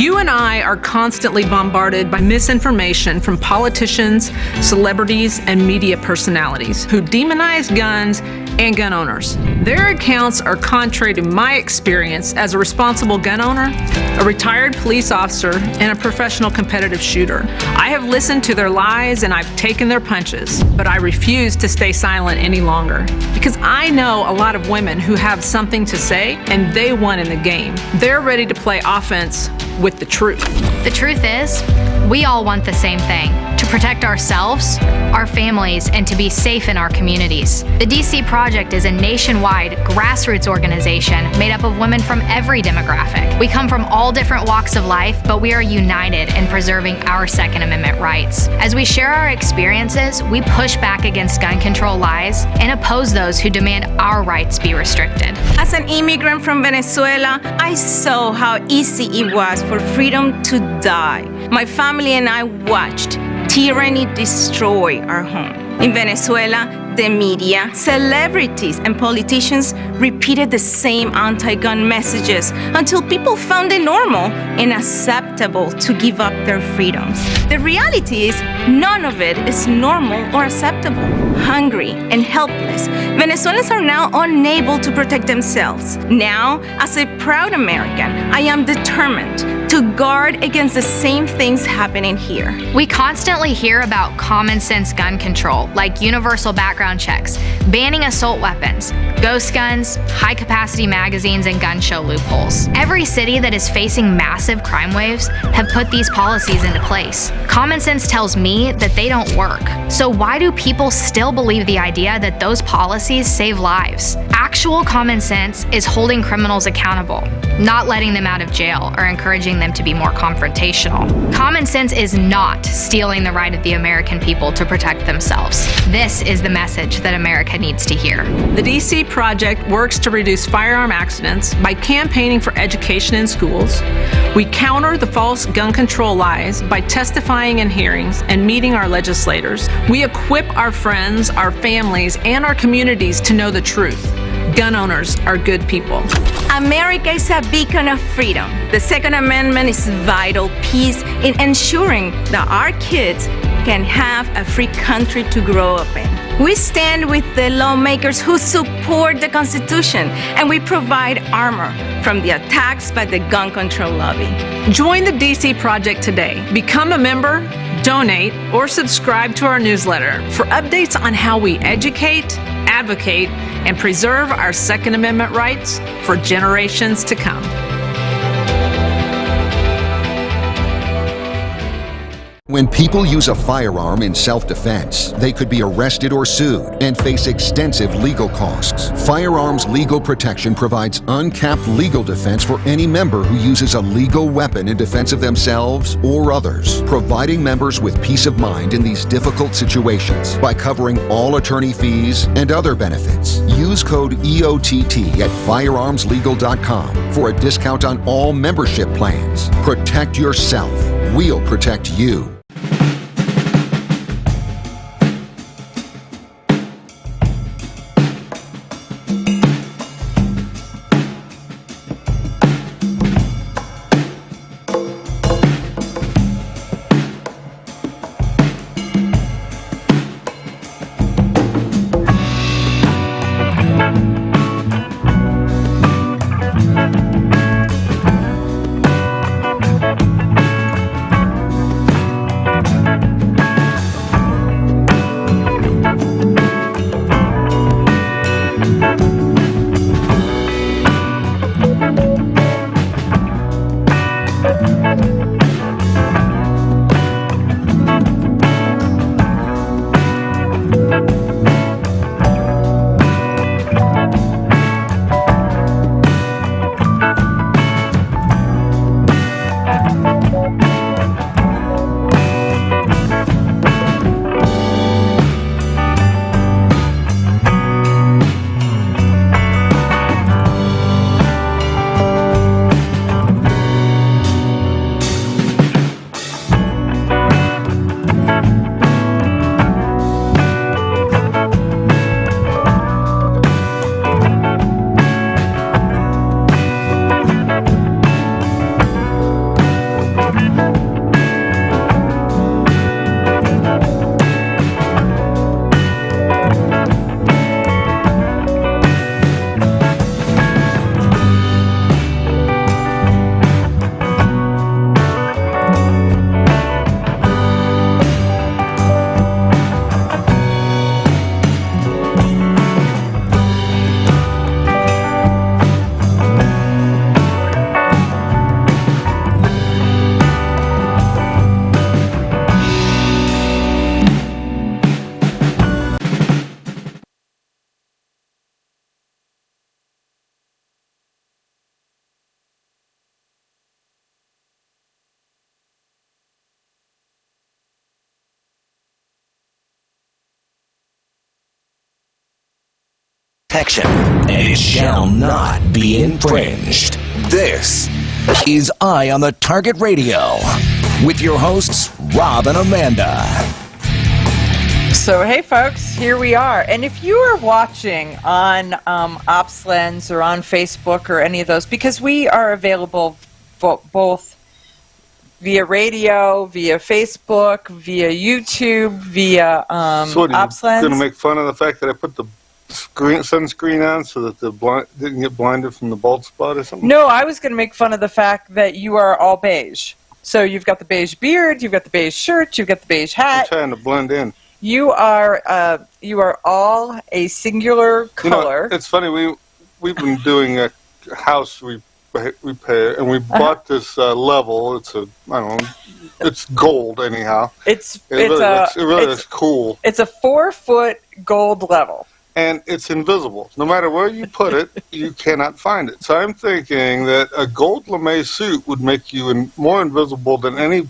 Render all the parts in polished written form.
You and I are constantly bombarded by misinformation from politicians, celebrities, and media personalities who demonize guns and gun owners. Their accounts are contrary to my experience as a responsible gun owner, a retired police officer, and a professional competitive shooter. I have listened to their lies and I've taken their punches, but I refuse to stay silent any longer because I know a lot of women who have something to say and they won in the game. They're ready to play offense with the truth. The truth is, we all want the same thing: to protect ourselves, our families, and to be safe in our communities. The DC Project is a nationwide grassroots organization made up of women from every demographic. We come from all different walks of life, but we are united in preserving our Second Amendment rights. As we share our experiences, we push back against gun control lies and oppose those who demand our rights be restricted. As an immigrant from Venezuela, I saw how easy it was for freedom to die. My family and I watched tyranny destroy our home. In Venezuela, the media, celebrities, and politicians repeated the same anti-gun messages until people found it normal and acceptable to give up their freedoms. The reality is, none of it is normal or acceptable. Hungry and helpless, Venezuelans are now unable to protect themselves. Now, as a proud American, I am determined to guard against the same things happening here. We constantly hear about common sense gun control, like universal background checks, banning assault weapons, ghost guns, high-capacity magazines, and gun show loopholes. Every city that is facing massive crime waves have put these policies into place. Common sense tells me that they don't work. So why do people still believe the idea that those policies save lives? Actual common sense is holding criminals accountable, not letting them out of jail or encouraging them to be more confrontational. Common sense is not stealing the right of the American people to protect themselves. This is the message that America needs to hear. The DC Project works to reduce firearm accidents by campaigning for education in schools. We counter the false gun control lies by testifying in hearings and meeting our legislators. We equip our friends, our families, and our communities to know the truth. Gun owners are good people. America is a beacon of freedom. The Second Amendment is a vital piece in ensuring that our kids can have a free country to grow up in. We stand with the lawmakers who support the Constitution, and we provide armor from the attacks by the gun control lobby. Join the DC Project today. Become a member, donate, or subscribe to our newsletter for updates on how we educate, advocate, and preserve our Second Amendment rights for generations to come. When people use a firearm in self-defense, they could be arrested or sued and face extensive legal costs. Firearms Legal Protection provides uncapped legal defense for any member who uses a legal weapon in defense of themselves or others, providing members with peace of mind in these difficult situations by covering all attorney fees and other benefits. Use code EOTT at firearmslegal.com for a discount on all membership plans. Protect yourself. We'll protect you. protection, and it shall not be infringed. This is Eye on the Target Radio with your hosts, Rob and Amanda. So, hey folks, here we are. And if you are watching on OpsLens or on Facebook or any of those, because we are available both via radio, via Facebook, via YouTube, via So what, OpsLens. going to make fun of the fact that I put the sunscreen on so that the didn't get blinded from the bald spot or something? No, I was going to make fun of the fact that you are all beige. So you've got the beige beard, you've got the beige shirt, you've got the beige I'm hat. trying to blend in. You are all a singular color. You know, it's funny, we've been doing a house repair, and we bought this level. It's it's gold anyhow. It really looks cool. It's a 4-foot gold level. And it's invisible. No matter where you put it, you cannot find it. So I'm thinking that a gold lame suit would make you more invisible than any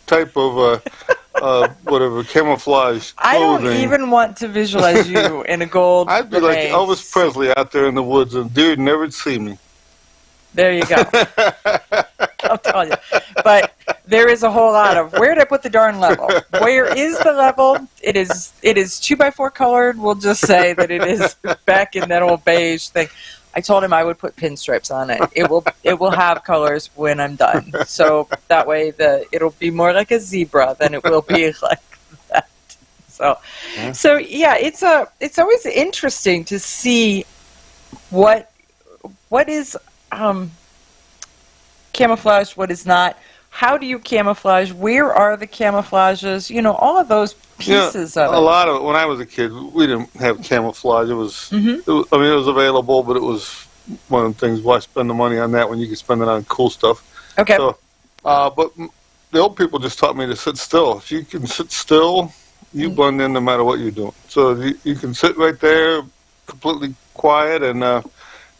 type of whatever camouflage clothing. I don't even want to visualize you in a gold. I'd be like Elvis Presley out there in the woods, and dude never'd see me. There you go. I'll tell you. But there is a whole lot of, where did I put the darn level? Where is the level? It is 2x4 colored. We'll just say that it is back in that old beige thing. I told him I would put pinstripes on it. It will have colors when I'm done. So that way it'll be more like a zebra than it will be like that. So yeah, it's always interesting to see what is camouflage, what is not. How do you camouflage? Where are the camouflages? You know, all of those pieces of it. A lot of it, when I was a kid, we didn't have camouflage. It was, it was available, but it was one of the things, why spend the money on that when you could spend it on cool stuff? Okay. So, but the old people just taught me to sit still. If you can sit still, you blend in no matter what you're doing. So you can sit right there, completely quiet, and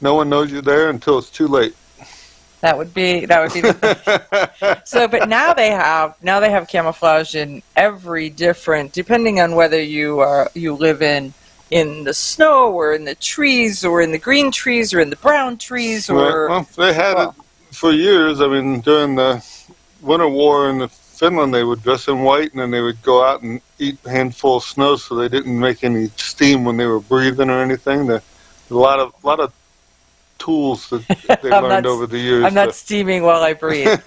no one knows you're there until it's too late. That would be the thing. So, but now they have camouflage in every different, depending on whether you live in the snow or in the trees or in the green trees or in the brown trees or. Well, they had it for years. I mean, during the Winter War in Finland, they would dress in white and then they would go out and eat a handful of snow so they didn't make any steam when they were breathing or anything. A lot of tools that they learned over the years. I'm not steaming while I breathe.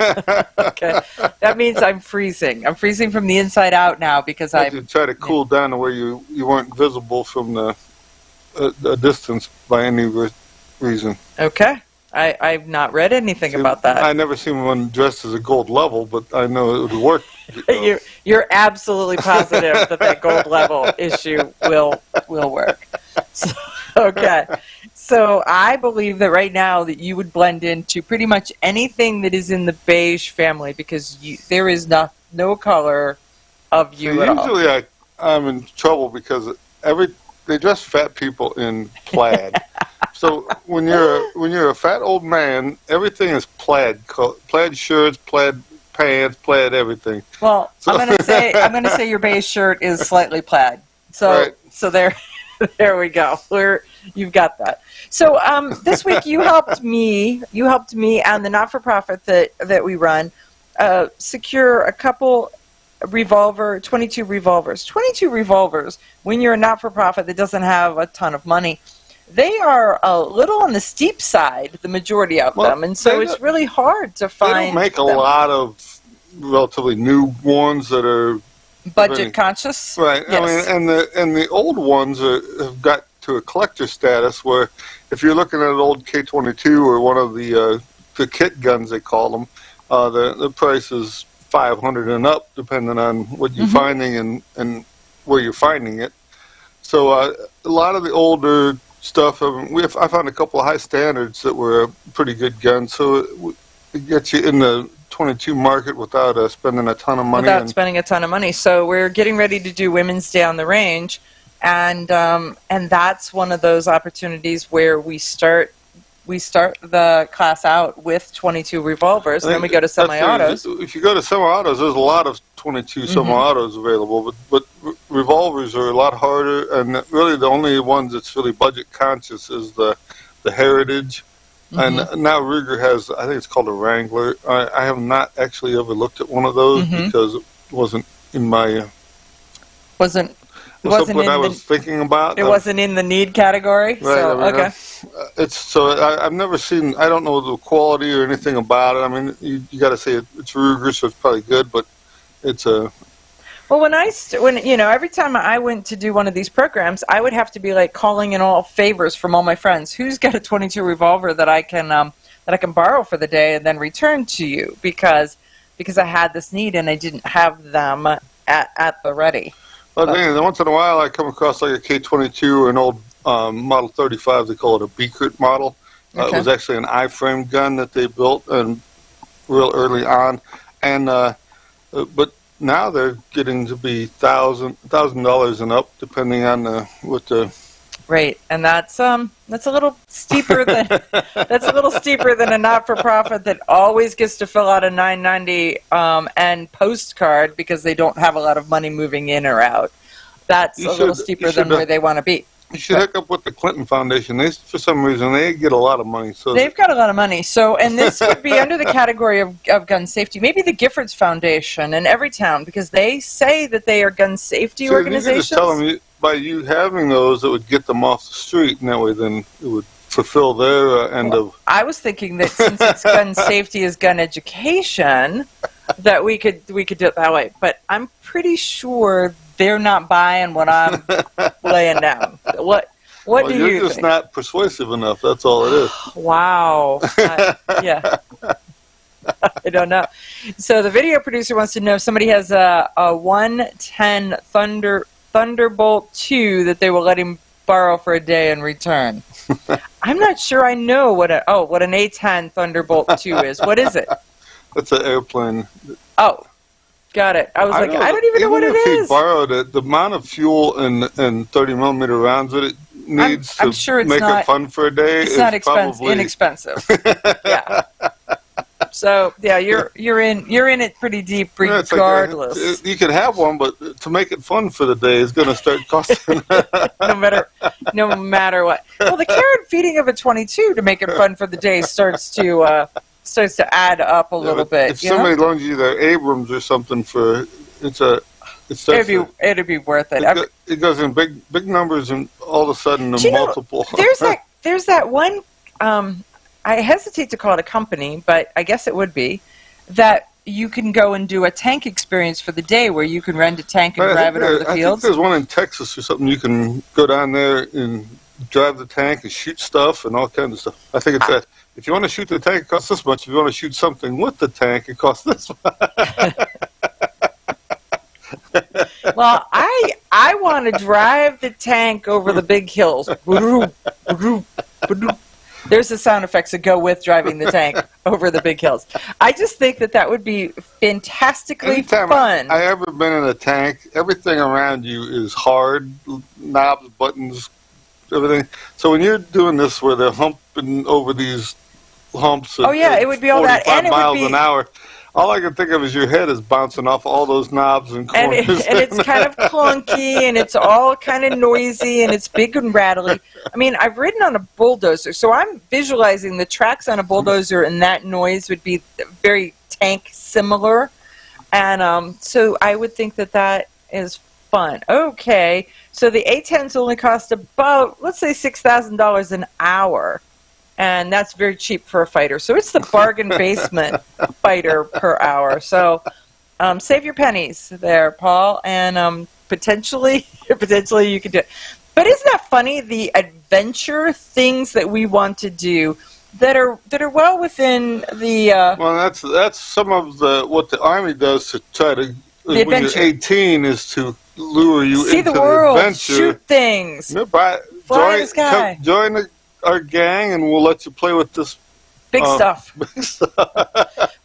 Okay, that means I'm freezing. I'm freezing from the inside out now because I try to cool down to where you weren't visible from the distance by any reason. Okay, I've not read anything about that. I never seen one dressed as a gold level, but I know it would work. You're absolutely positive that gold level issue will work. So, okay. So I believe that right now that you would blend into pretty much anything that is in the beige family because there is no color of you at all. Usually I'm in trouble because they dress fat people in plaid. So when you're a fat old man, everything is plaid shirts, plaid pants, plaid everything. Well, so. I'm gonna say your beige shirt is slightly plaid. So right. So there we go. You've got that. So this week you helped me and the not-for-profit that we run secure a couple 22 revolvers. 22 revolvers, when you're a not-for-profit that doesn't have a ton of money, they are a little on the steep side, the majority of them, and so it's really hard to find. They don't make a lot of relatively new ones that are budget conscious, right? Yes. I mean, and the old ones have got to a collector status where if you're looking at an old K-22 or one of the kit guns they call them, the price is $500 and up, depending on what you're finding and where you're finding it. So a lot of the older stuff, I found a couple of high standards that were a pretty good gun. So it gets you in the 22 market without spending a ton of money. Spending a ton of money. So we're getting ready to do Women's Day on the Range, and that's one of those opportunities where we start the class out with 22 revolvers, and then we go to semi-autos. If you go to semi-autos, there's a lot of 22 semi-autos available, but revolvers are a lot harder, and really the only ones that's really budget conscious is the Heritage. And now Ruger has, I think it's called a Wrangler. I have not actually ever looked at one of those because it wasn't in my... Wasn't something in I was thinking about. It wasn't in the need category. Right, So I mean, okay. I've never seen. I don't know the quality or anything about it. I mean, you got to say it's Ruger, so it's probably good, but it's a. Well, every time I went to do one of these programs, I would have to be like calling in all favors from all my friends. Who's got a .22 revolver that I can borrow for the day and then return to you because I had this need and I didn't have them at the ready. Well, once in a while I come across like a K22 or an old Model 35. They call it a Beekert model. It was actually an I-frame gun that they built and real early on, and but now they're getting to be $1,000 and up, depending on what the. Right, and that's a little steeper than a not-for-profit that always gets to fill out a 990 and postcard because they don't have a lot of money moving in or out. That's a little steeper than where they want to be. You should hook up with the Clinton Foundation. They, for some reason, they get a lot of money. So they've got a lot of money. So, and this would be under the category of gun safety. Maybe the Giffords Foundation in every town, because they say that they are gun safety organizations. You could just tell them by you having those, it would get them off the street, and that way then it would fulfill their end of... I was thinking that since it's gun safety is gun education, that we could do it that way. But I'm pretty sure they're not buying what I'm laying down. What do you think? You're just not persuasive enough. That's all it is. Wow. Yeah. I don't know. So the video producer wants to know if somebody has a 110 Thunderbolt 2 that they will let him borrow for a day and return. I'm not sure I know what an A10 Thunderbolt 2 is. What is it? That's an airplane. Oh, got it. I was I don't even know what it is. Even if he borrowed it, the amount of fuel and 30-millimeter rounds that it needs to make it fun for a day is probably inexpensive. Yeah. So yeah, you're in it pretty deep regardless. You could have one, but to make it fun for the day is going to start costing. no matter what. Well, the carrot feeding of a 22 to make it fun for the day starts to add up a little bit. If somebody loans you their Abrams or something it'd be worth it. It goes in big numbers, and all of a sudden multiple. There's that one. I hesitate to call it a company, but I guess it would be, that you can go and do a tank experience for the day where you can rent a tank and drive it over the fields. I think there's one in Texas or something. You can go down there and drive the tank and shoot stuff and all kinds of stuff. I think it's that. If you want to shoot the tank, it costs this much. If you want to shoot something with the tank, it costs this much. Well, I want to drive the tank over the big hills. There's the sound effects that go with driving the tank over the big hills. I just think that would be fantastically fun. Anytime I ever been in a tank, everything around you is hard, knobs, buttons, everything. So when you're doing this where they're humping over these humps at it would be all that, and it miles would be an hour, all I can think of is your head is bouncing off all those knobs and corners. And it's kind of clunky, and it's all kind of noisy, and it's big and rattly. I mean, I've ridden on a bulldozer, so I'm visualizing the tracks on a bulldozer, and that noise would be very tank similar. And so I would think that is fun. Okay, so the A10s only cost about, let's say, $6,000 an hour. And that's very cheap for a fighter. So it's the bargain basement fighter per hour. So save your pennies there, Paul, and potentially you could do it. But isn't that funny, the adventure things that we want to do that are well within the... well, that's some of what the Army does to try to... The when you're 18 is to lure you see into the world, adventure. Shoot things, fly in the sky. Join our gang, and we'll let you play with this big stuff.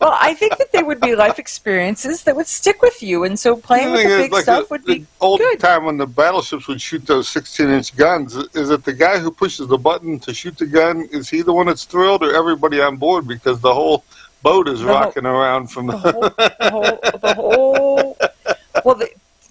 Well, I think that they would be life experiences that would stick with you, and so playing with the big stuff would be old good. Time when the battleships would shoot those 16-inch guns. Is it the guy who pushes the button to shoot the gun? Is he the one that's thrilled, or everybody on board because the whole boat is rocking around from the whole. Well,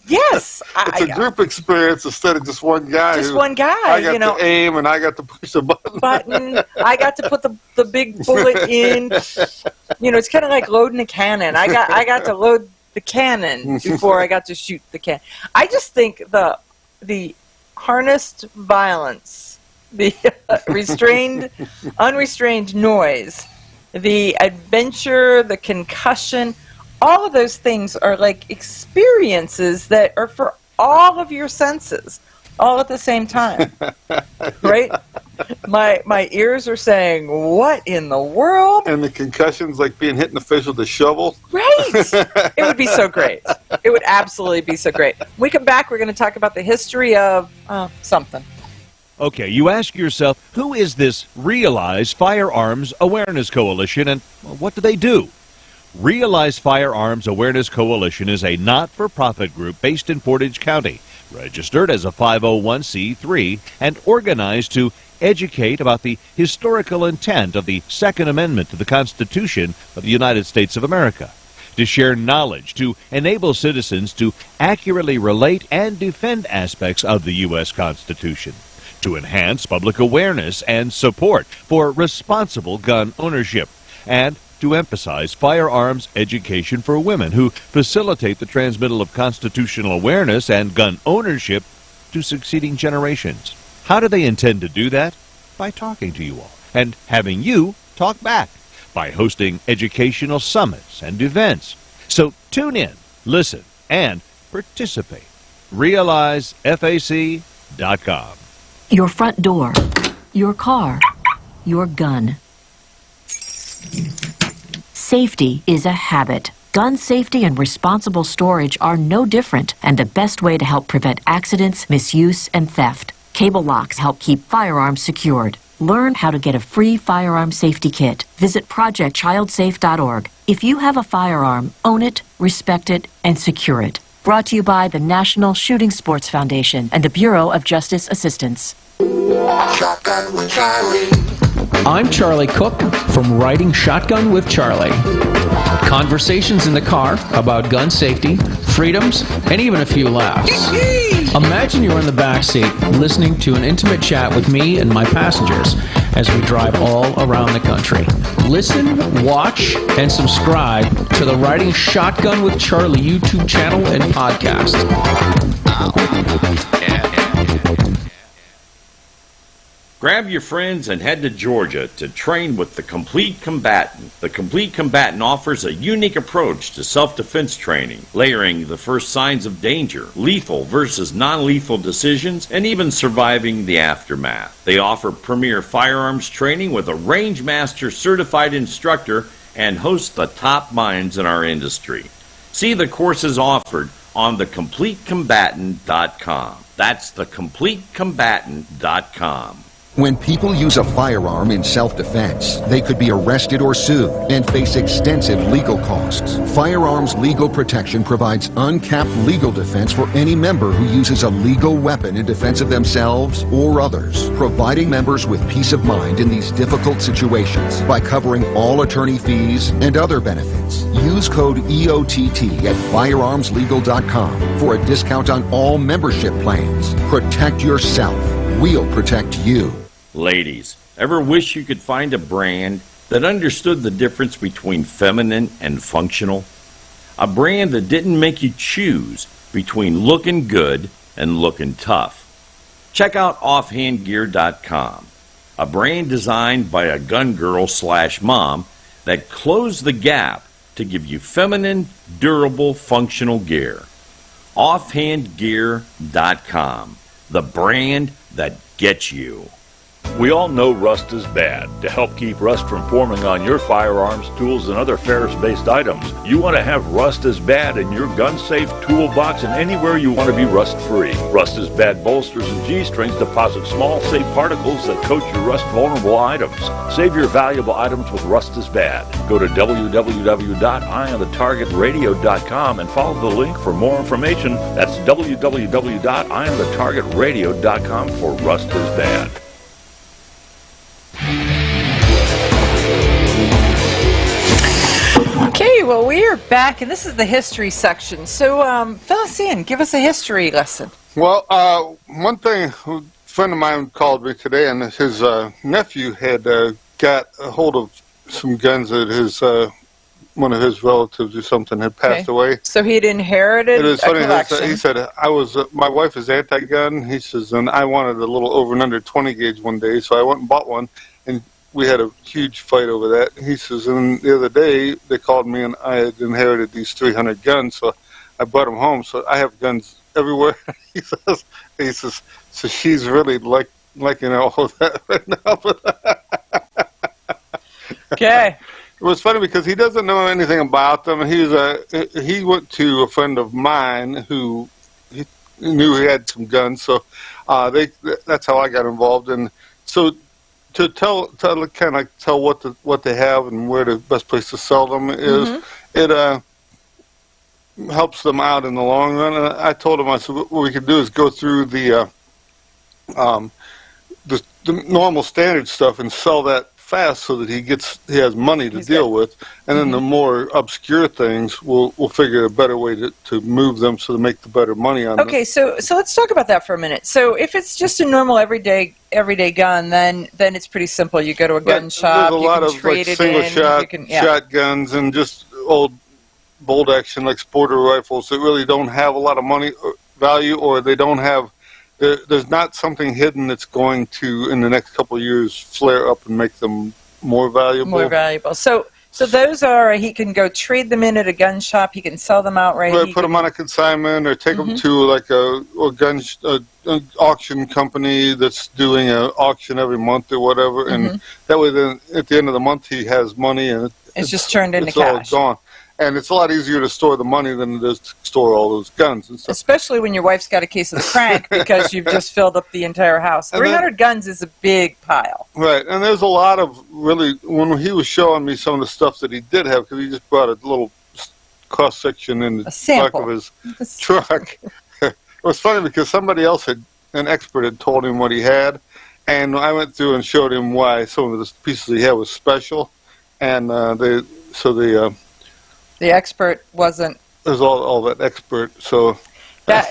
Yes. It's a group experience instead of just one guy. Just one guy. I got to aim and I got to push the button. I got to put the big bullet in. It's kind of like loading a cannon. I got to load the cannon before I got to shoot the cannon. I just think the harnessed violence, the unrestrained noise, the adventure, the concussion, all of those things are like experiences that are for all of your senses, all at the same time, right? My ears are saying, "What in the world?" And the concussions, like being hit in the face with a shovel. Right. It would be so great. It would absolutely be so great. When we come back, we're going to talk about the history of something. Okay, you ask yourself, who is this Realize Firearms Awareness Coalition, and what do they do? Realize Firearms Awareness Coalition is a not-for-profit group based in Portage County, registered as a 501c3, and organized to educate about the historical intent of the Second Amendment to the Constitution of the United States of America, to share knowledge, to enable citizens to accurately relate and defend aspects of the U.S. Constitution, to enhance public awareness and support for responsible gun ownership, and to emphasize firearms education for women who facilitate the transmittal of constitutional awareness and gun ownership to succeeding generations. How do they intend to do that? By talking to you all and having you talk back, by hosting educational summits and events. So tune in, listen, and participate. RealizeFAC.com. Your front door, your car, your gun. Safety is a habit. Gun safety and responsible storage are no different, and the best way to help prevent accidents, misuse, and theft. Cable locks help keep firearms secured. Learn how to get a free firearm safety kit. Visit ProjectChildSafe.org. If you have a firearm, own it, respect it, and secure it. Brought to you by the National Shooting Sports Foundation and the Bureau of Justice Assistance. Shotgun with Charlie. I'm Charlie Cook from Riding Shotgun with Charlie. Conversations in the car about gun safety, freedoms, and even a few laughs. Imagine you're in the back seat listening to an intimate chat with me and my passengers as we drive all around the country. Listen, watch, and subscribe to the Riding Shotgun with Charlie YouTube channel and podcast. Grab your friends and head to Georgia to train with the Complete Combatant. The Complete Combatant offers a unique approach to self-defense training, layering the first signs of danger, lethal versus non-lethal decisions, and even surviving the aftermath. They offer premier firearms training with a Range Master certified instructor and host the top minds in our industry. See the courses offered on thecompletecombatant.com. That's thecompletecombatant.com. When people use a firearm in self-defense, they could be arrested or sued and face extensive legal costs. Firearms Legal Protection provides uncapped legal defense for any member who uses a legal weapon in defense of themselves or others, providing members with peace of mind in these difficult situations by covering all attorney fees and other benefits. Use code EOTT at firearmslegal.com for a discount on all membership plans. Protect yourself. We'll protect you. Ladies, ever wish you could find a brand that understood the difference between feminine and functional? A brand that didn't make you choose between looking good and looking tough. Check out offhandgear.com, a brand designed by a gun girl / mom that closed the gap to give you feminine, durable, functional gear. Offhandgear.com, the brand that gets you. We all know rust is bad. To help keep rust from forming on your firearms, tools, and other ferrous-based items, you want to have Rust is Bad in your gun-safe toolbox and anywhere you want to be rust-free. Rust is Bad bolsters and G-strings deposit small, safe particles that coat your rust-vulnerable items. Save your valuable items with Rust is Bad. Go to www.eyeonthetargetradio.com and follow the link for more information. That's www.eyeonthetargetradio.com for Rust is Bad. Okay, Okay, well, we are back, and this is the history section. So, fill us in. Give us a history lesson. Well, one thing, a friend of mine called me today, and his nephew had got a hold of some guns that his one of his relatives or something had passed away. So he had inherited It was a funny. collection. He said, my wife is anti-gun. He says, and I wanted a little over and under 20 gauge one day, so I went and bought one, and we had a huge fight over that. He says, and the other day they called me, and I had inherited these 300 guns, so I brought them home. So I have guns everywhere. He says, so she's really liking all of that right now. Okay. It was funny because he doesn't know anything about them. He went to a friend of mine who he knew he had some guns, so that's how I got involved. And so to kind of tell what they have and where the best place to sell them is, it helps them out in the long run. And I told him, I said, what we could do is go through the normal standard stuff and sell that fast so that he has money to deal with, and then the more obscure things we'll figure a better way to move them so to make the better money on them. Okay, so let's talk about that for a minute. So if it's just a normal everyday gun, then it's pretty simple. You go to a gun shop, there's a lot of like single shot shotguns and just old bolt action like sporter rifles that really don't have a lot of money value, or they don't have. There's not something hidden that's going to, in the next couple of years, flare up and make them more valuable. More valuable. So those are, he can go trade them in at a gun shop. He can sell them outright. Right, put them on a consignment or take them to like a an auction company that's doing an auction every month or whatever. And that way, then at the end of the month, he has money and it's just turned into cash. All gone. And it's a lot easier to store the money than it is to store all those guns and stuff. Especially when your wife's got a case of the crank because you've just filled up the entire house. 300 guns is a big pile. Right, and there's a lot of really, when he was showing me some of the stuff that he did have, because he just brought a little cross-section in the back of his truck. It was funny because somebody else an expert had told him what he had, and I went through and showed him why some of the pieces he had was special, and the expert wasn't. There's all that expert. So let's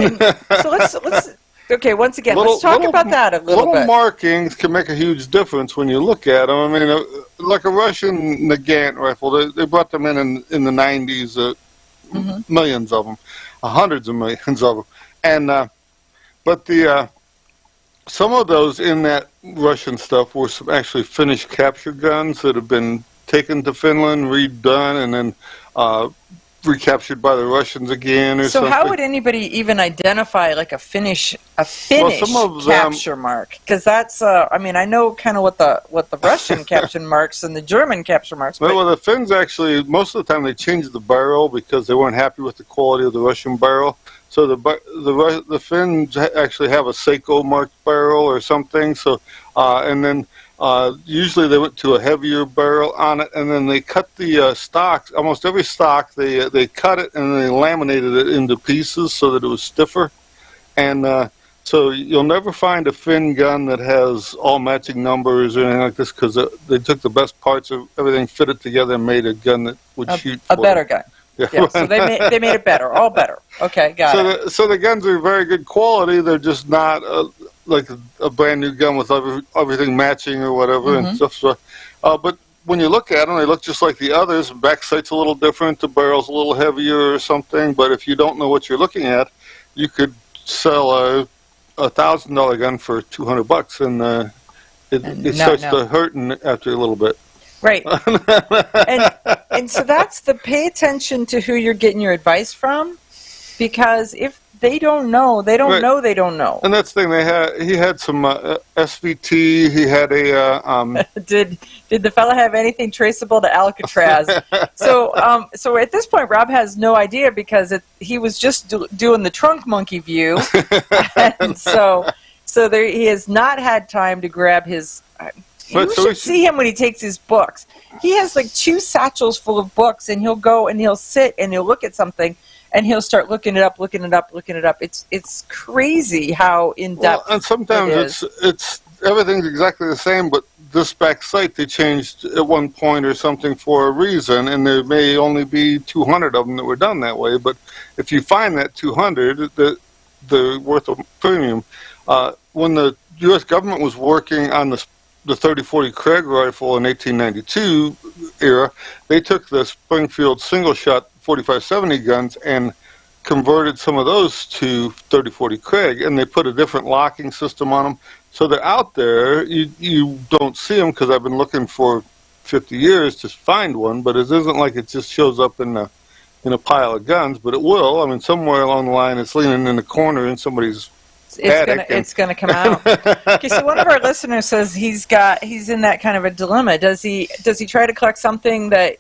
okay. Once again, let's talk about that a little bit. Little markings can make a huge difference when you look at them. I mean, like a Russian Nagant rifle, they brought them in the 90s, millions of them, hundreds of millions of them, and but some of those in that Russian stuff were some actually Finnish capture guns that have been taken to Finland, redone, and then recaptured by the Russians again, or something. So how would anybody even identify like a Finnish capture mark? Because that's I mean, I know kind of what the Russian capture marks and the German capture marks. Well, the Finns actually, most of the time they changed the barrel because they weren't happy with the quality of the Russian barrel. So the Finns actually have a Seiko marked barrel or something. So and then usually they went to a heavier barrel on it, and then they cut the stocks. Almost every stock they cut it and they laminated it into pieces so that it was stiffer. And so you'll never find a Finn gun that has all matching numbers or anything like this, because they took the best parts of everything, fit it together, and made a gun that would shoot a better gun. Yeah, so they made it better, all better. Okay, got it. So the guns are very good quality. They're just not like a brand new gun with everything matching or whatever and stuff. So, but when you look at them, they look just like the others. Back sight's a little different. The barrel's a little heavier or something. But if you don't know what you're looking at, you could sell a $1,000 gun for $200, and it starts to hurt after a little bit. Right. and so that's pay attention to who you're getting your advice from, because if they don't know, they don't know they don't know. And that's the thing, he had some SVT, he had a... Did the fella have anything traceable to Alcatraz? So at this point, Rob has no idea, because he was just doing the trunk monkey view. And so he has not had time to grab his... You should see him when he takes his books. He has like 2 satchels full of books, and he'll go and he'll sit and he'll look at something, and he'll start looking it up. It's crazy how in depth. Well, and sometimes it's everything's exactly the same, but dispatch site they changed at one point or something for a reason, and there may only be 200 of them that were done that way. But if you find that 200, they're worth a premium. When the U.S. government was working on the 30-40 Krag rifle in 1892 era, they took the Springfield single-shot 45-70 guns and converted some of those to 30-40 Krag, and they put a different locking system on them. So they're out there. You don't see them because I've been looking for 50 years to find one, but it isn't like it just shows up in a pile of guns, but it will. I mean, somewhere along the line, it's leaning in the corner in somebody's attic. It's gonna come out. Okay, so one of our listeners says he's in that kind of a dilemma. Does he try to collect something that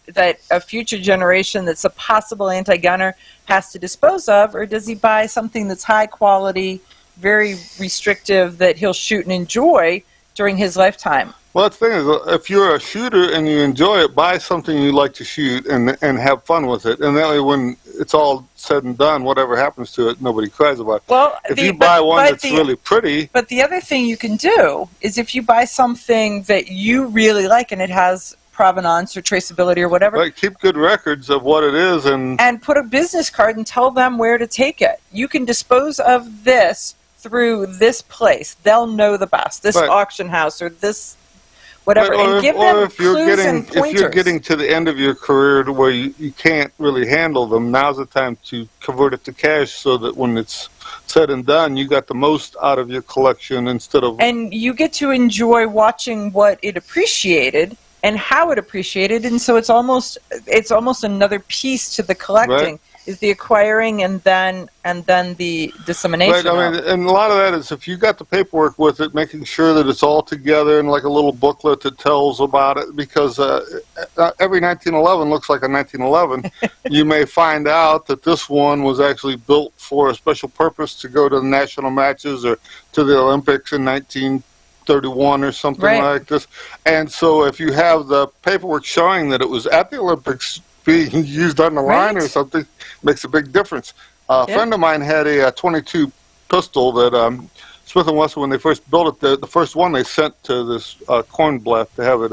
a future generation that's a possible anti-gunner has to dispose of, or does he buy something that's high quality, very restrictive, that he'll shoot and enjoy during his lifetime? Well, the thing is, if you're a shooter and you enjoy it, buy something you like to shoot and have fun with it. And that way, when it's all said and done, whatever happens to it, nobody cries about it. Well, if you buy one that's really pretty... But the other thing you can do is if you buy something that you really like and it has provenance or traceability or whatever... Right, keep good records of what it is and put a business card and tell them where to take it. You can dispose of this through this place. They'll know the best. This auction house or this... whatever, or and give them if you're clues getting and pointers. if you're getting to the end of your career to where you can't really handle them, now's the time to convert it to cash so that when it's said and done, you got the most out of your collection instead of... And you get to enjoy watching what it appreciated and how it appreciated, and so it's almost another piece to the collecting. Right. Is the acquiring and then the dissemination. Right, I mean, and a lot of that is if you got the paperwork with it, making sure that it's all together in like a little booklet that tells about it, because every 1911 looks like a 1911. You may find out that this one was actually built for a special purpose to go to the national matches or to the Olympics in 1931 or something like this. And so if you have the paperwork showing that it was at the Olympics being used on the line or something, makes a big difference. A friend of mine had a 22 pistol that Smith & Wesson, when they first built it, the first one they sent to this Kornblatt to have it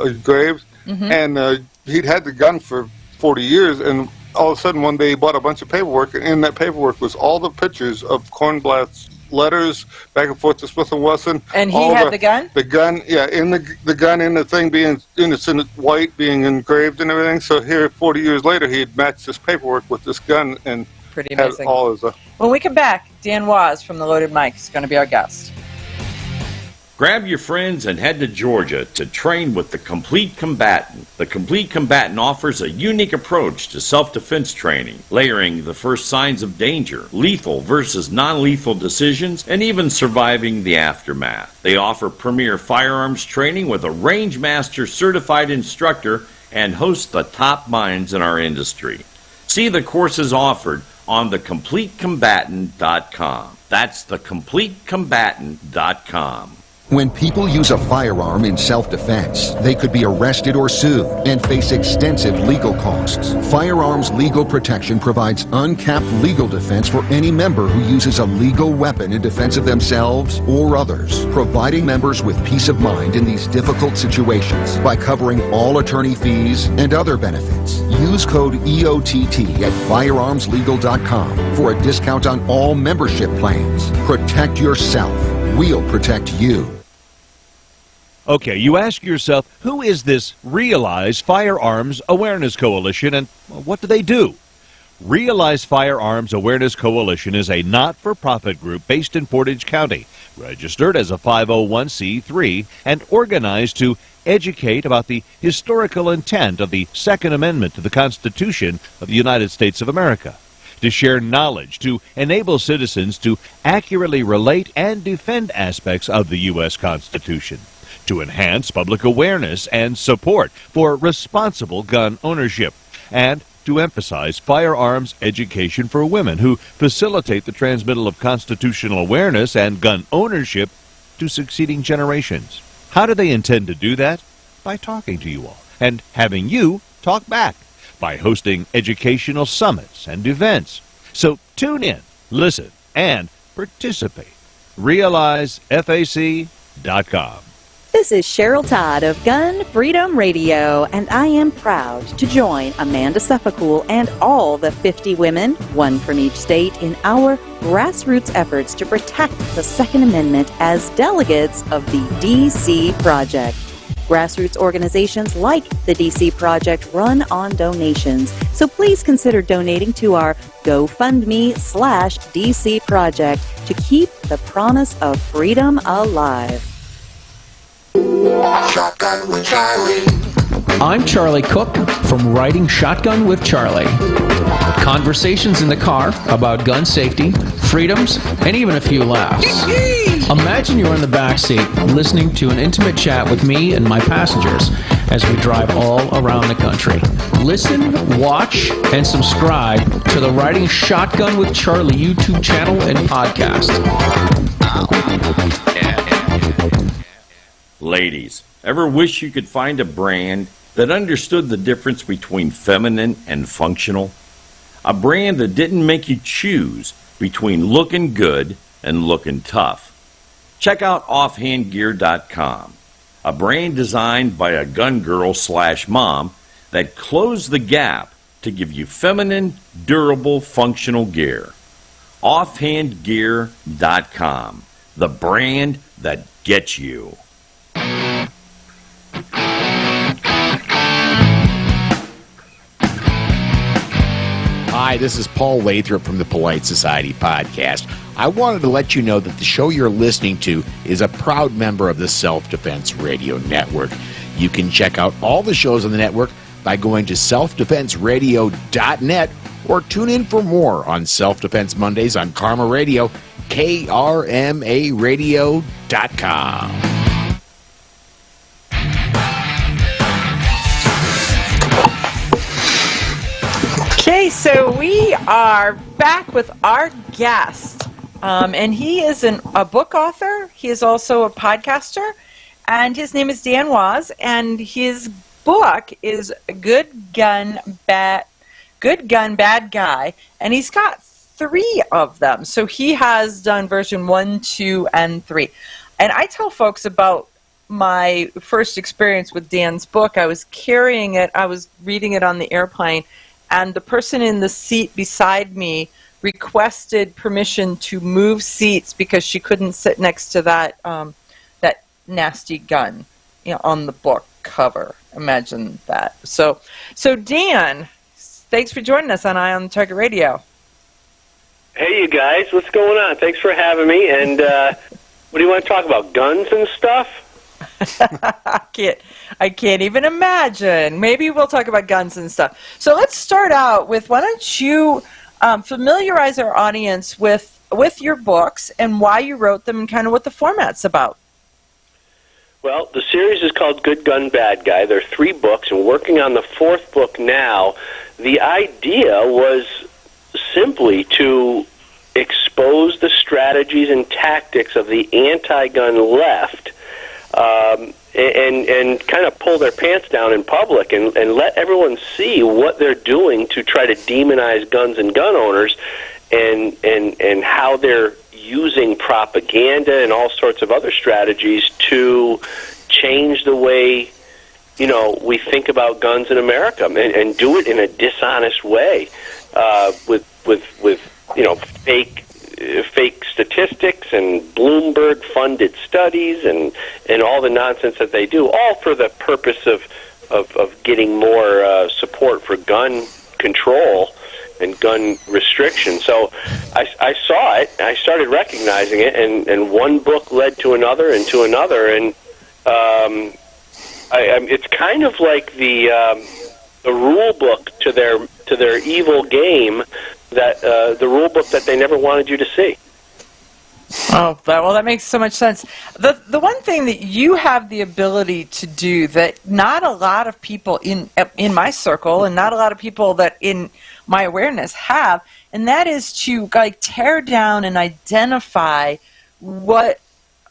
engraved. And he'd had the gun for 40 years, and all of a sudden one day he bought a bunch of paperwork, and in that paperwork was all the pictures of Kornblatt's letters back and forth to Smith & Wesson. And he had the gun? The gun, yeah, in the gun in the thing being, it's in white, being engraved and everything. So here, 40 years later, he had matched this paperwork with this gun and pretty had amazing. all his... When we come back, Dan Waz from the Loaded Mic is going to be our guest. Grab your friends and head to Georgia to train with the Complete Combatant. The Complete Combatant offers a unique approach to self-defense training, layering the first signs of danger, lethal versus non-lethal decisions, and even surviving the aftermath. They offer premier firearms training with a Range Master certified instructor and host the top minds in our industry. See the courses offered on thecompletecombatant.com. That's thecompletecombatant.com. When people use a firearm in self-defense, they could be arrested or sued and face extensive legal costs. Firearms Legal Protection provides uncapped legal defense for any member who uses a legal weapon in defense of themselves or others, providing members with peace of mind in these difficult situations by covering all attorney fees and other benefits. Use code EOTT at firearmslegal.com for a discount on all membership plans. Protect yourself. We'll protect you. Okay, you ask yourself, who is this Realize Firearms Awareness Coalition, and what do they do? Realize Firearms Awareness Coalition is a not-for-profit group based in Portage County, registered as a 501c3, and organized to educate about the historical intent of the Second Amendment to the Constitution of the United States of America, to share knowledge, to enable citizens to accurately relate and defend aspects of the U.S. Constitution, to enhance public awareness and support for responsible gun ownership, and to emphasize firearms education for women who facilitate the transmittal of constitutional awareness and gun ownership to succeeding generations. How do they intend to do that? By talking to you all and having you talk back, by hosting educational summits and events. So tune in, listen, and participate. RealizeFAC.com. This is Cheryl Todd of Gun Freedom Radio, and I am proud to join Amanda Suffolcool and all the 50 women, one from each state, in our grassroots efforts to protect the Second Amendment as delegates of the DC Project. Grassroots organizations like the DC Project run on donations, so please consider donating to our GoFundMe/DC Project to keep the promise of freedom alive. Shotgun with Charlie. I'm Charlie Cook from Riding Shotgun with Charlie. Conversations in the car about gun safety, freedoms, and even a few laughs. Imagine you're in the back seat listening to an intimate chat with me and my passengers as we drive all around the country. Listen, watch, and subscribe to the Riding Shotgun with Charlie YouTube channel and podcast. Ladies, ever wish you could find a brand that understood the difference between feminine and functional? A brand that didn't make you choose between looking good and looking tough. Check out offhandgear.com, a brand designed by a gun girl/mom that closed the gap to give you feminine, durable, functional gear. Offhandgear.com, the brand that gets you. Hi, this is Paul Lathrop from the Polite Society podcast. I wanted to let you know that the show you're listening to is a proud member of the Self-Defense Radio Network. You can check out all the shows on the network by going to selfdefenseradio.net or tune in for more on Self-Defense Mondays on Karma Radio, krmaradio.com. Okay, so we are back with our guest, and he is a book author. He is also a podcaster, and his name is Dan Waz, and his book is Good Gun, Bad Guy, and he's got 3 of them. So he has done version 1, 2, and 3. And I tell folks about my first experience with Dan's book. I was carrying it, I was reading it on the airplane, and the person in the seat beside me requested permission to move seats because she couldn't sit next to that that nasty gun, on the book cover. Imagine that. So Dan, thanks for joining us on Eye on the Target Radio. Hey, you guys, what's going on? Thanks for having me. And what do you want to talk about? Guns and stuff? I can't even imagine. Maybe we'll talk about guns and stuff. So let's start out with, why don't you familiarize our audience with your books and why you wrote them and kind of what the format's about. Well, the series is called Good Gun, Bad Guy. There are 3 books, and we're working on the 4th book now. The idea was simply to expose the strategies and tactics of the anti-gun left, and kind of pull their pants down in public and let everyone see what they're doing to try to demonize guns and gun owners, and how they're using propaganda and all sorts of other strategies to change the way we think about guns in America, and do it in a dishonest way, with fake statistics and Bloomberg-funded studies and all the nonsense that they do, all for the purpose of getting more support for gun control and gun restriction. So I saw it, I started recognizing it, and one book led to another and to another, and it's kind of like the rule book to their evil game, that the rule book that they never wanted you to see. Oh, well, that makes so much sense. The one thing that you have the ability to do that not a lot of people in my circle and not a lot of people that in my awareness have, and that is to tear down and identify when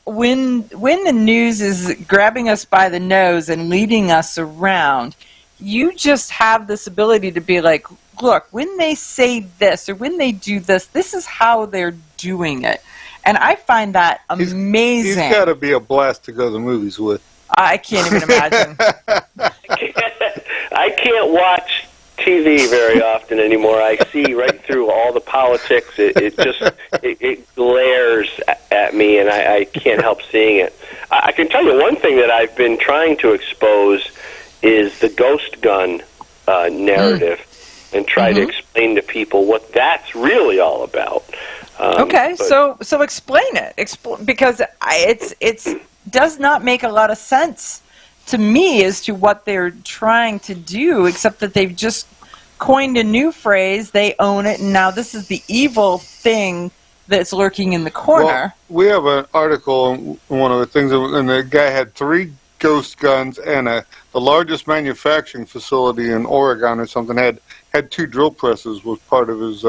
the news is grabbing us by the nose and leading us around. You just have this ability to be like, look, when they say this or when they do this, this is how they're doing it. And I find that amazing. He's got to be a blast to go to the movies with. I can't even imagine. I can't watch TV very often anymore. I see right through all the politics. It glares at me, and I can't help seeing it. I can tell you one thing that I've been trying to expose is the ghost gun narrative, and try to explain to people what that's really all about. Okay, so explain it, because it's does not make a lot of sense to me as to what they're trying to do, except that they've just coined a new phrase. They own it, and now this is the evil thing that's lurking in the corner. Well, we have an article in one of the things, and the guy had 3 ghost guns, and the largest manufacturing facility in Oregon or something had 2 drill presses was part of his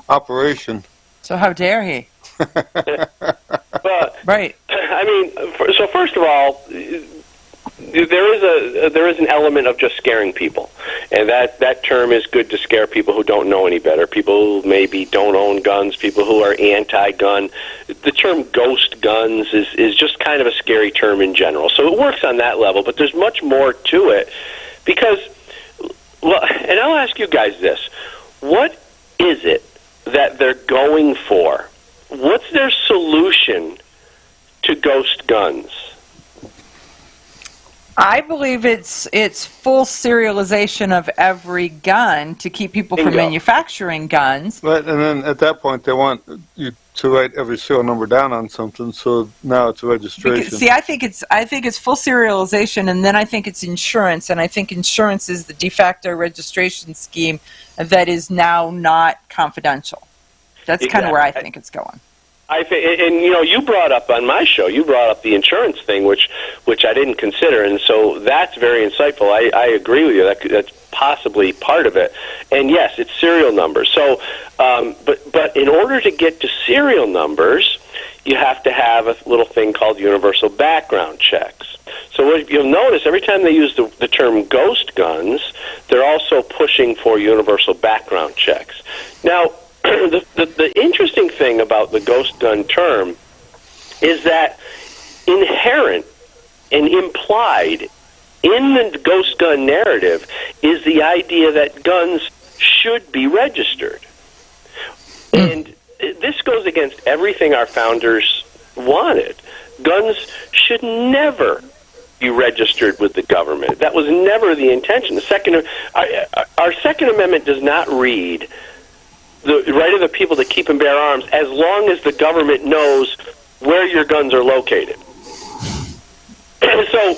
operation. So how dare he? But, right. I mean, so first of all, there is an element of just scaring people, and that term is good to scare people who don't know any better, people who maybe don't own guns, people who are anti-gun. The term ghost guns is just kind of a scary term in general, so it works on that level, but there's much more to it, because, well, and I'll ask you guys this, what is it that they're going for? What's their solution to ghost guns? I believe it's full serialization of every gun to keep people from manufacturing guns. But, and then at that point, they want you to write every serial number down on something, so now it's a registration. Because, see, I think it's full serialization, and then I think it's insurance, and I think insurance is the de facto registration scheme that is now not confidential. That's kind of where I think it's going. And you know, you brought up on my show, you brought up the insurance thing, which I didn't consider, and so that's very insightful. I agree with you. That's possibly part of it. And yes, it's serial numbers. So, but in order to get to serial numbers, you have to have a little thing called universal background checks. So what you'll notice, every time they use the term ghost guns, they're also pushing for universal background checks. Now, the interesting thing about the ghost gun term is that inherent and implied in the ghost gun narrative is the idea that guns should be registered. And this goes against everything our founders wanted. Guns should never be registered with the government. That was never the intention. Our Second Amendment does not read the right of the people to keep and bear arms as long as the government knows where your guns are located. So,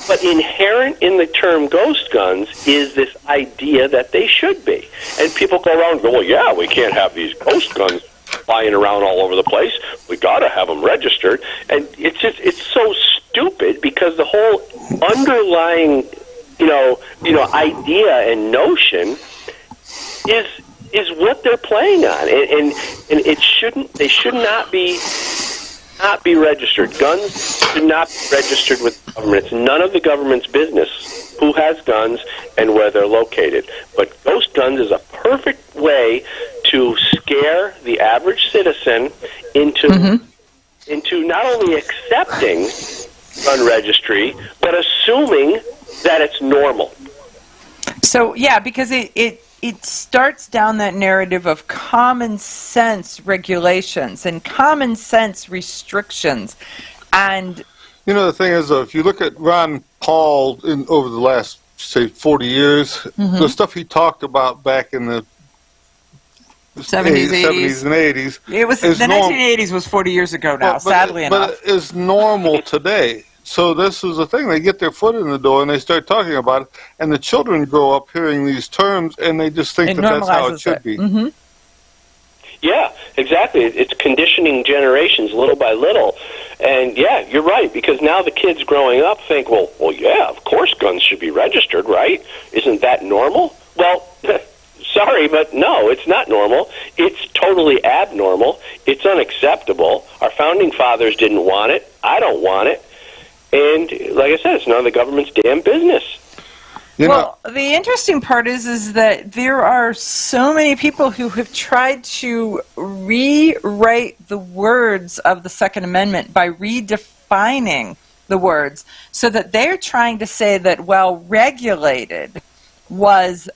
but inherent in the term ghost guns is this idea that they should be. And people go around and go, well, yeah, we can't have these ghost guns flying around all over the place. We got to have them registered. And it's so stupid because the whole underlying, idea and notion is what they're playing on, and they should not be registered. Guns should not be registered with the government. It's none of the government's business who has guns and where they're located. But ghost guns is a perfect way to scare the average citizen into not only accepting gun registry, but assuming that it's normal. So yeah, because it starts down that narrative of common sense regulations and common sense restrictions. And you know, the thing is, if you look at Ron Paul over the last, say, 40 years, the stuff he talked about back in the 70s and 80s. It was the 1980s was 40 years ago now, sadly enough. But it's normal today. So this is the thing. They get their foot in the door and they start talking about it, and the children grow up hearing these terms, and they just think that that's how it should be. Yeah, exactly. It's conditioning generations little by little. And yeah, you're right, because now the kids growing up think, well, yeah, of course guns should be registered, right? Isn't that normal? Well, sorry, but no, it's not normal. It's totally abnormal. It's unacceptable. Our founding fathers didn't want it. I don't want it. And like I said, it's none of the government's damn business. Well, the interesting part is that there are so many people who have tried to rewrite the words of the Second Amendment by redefining the words, so that they're trying to say that well-regulated was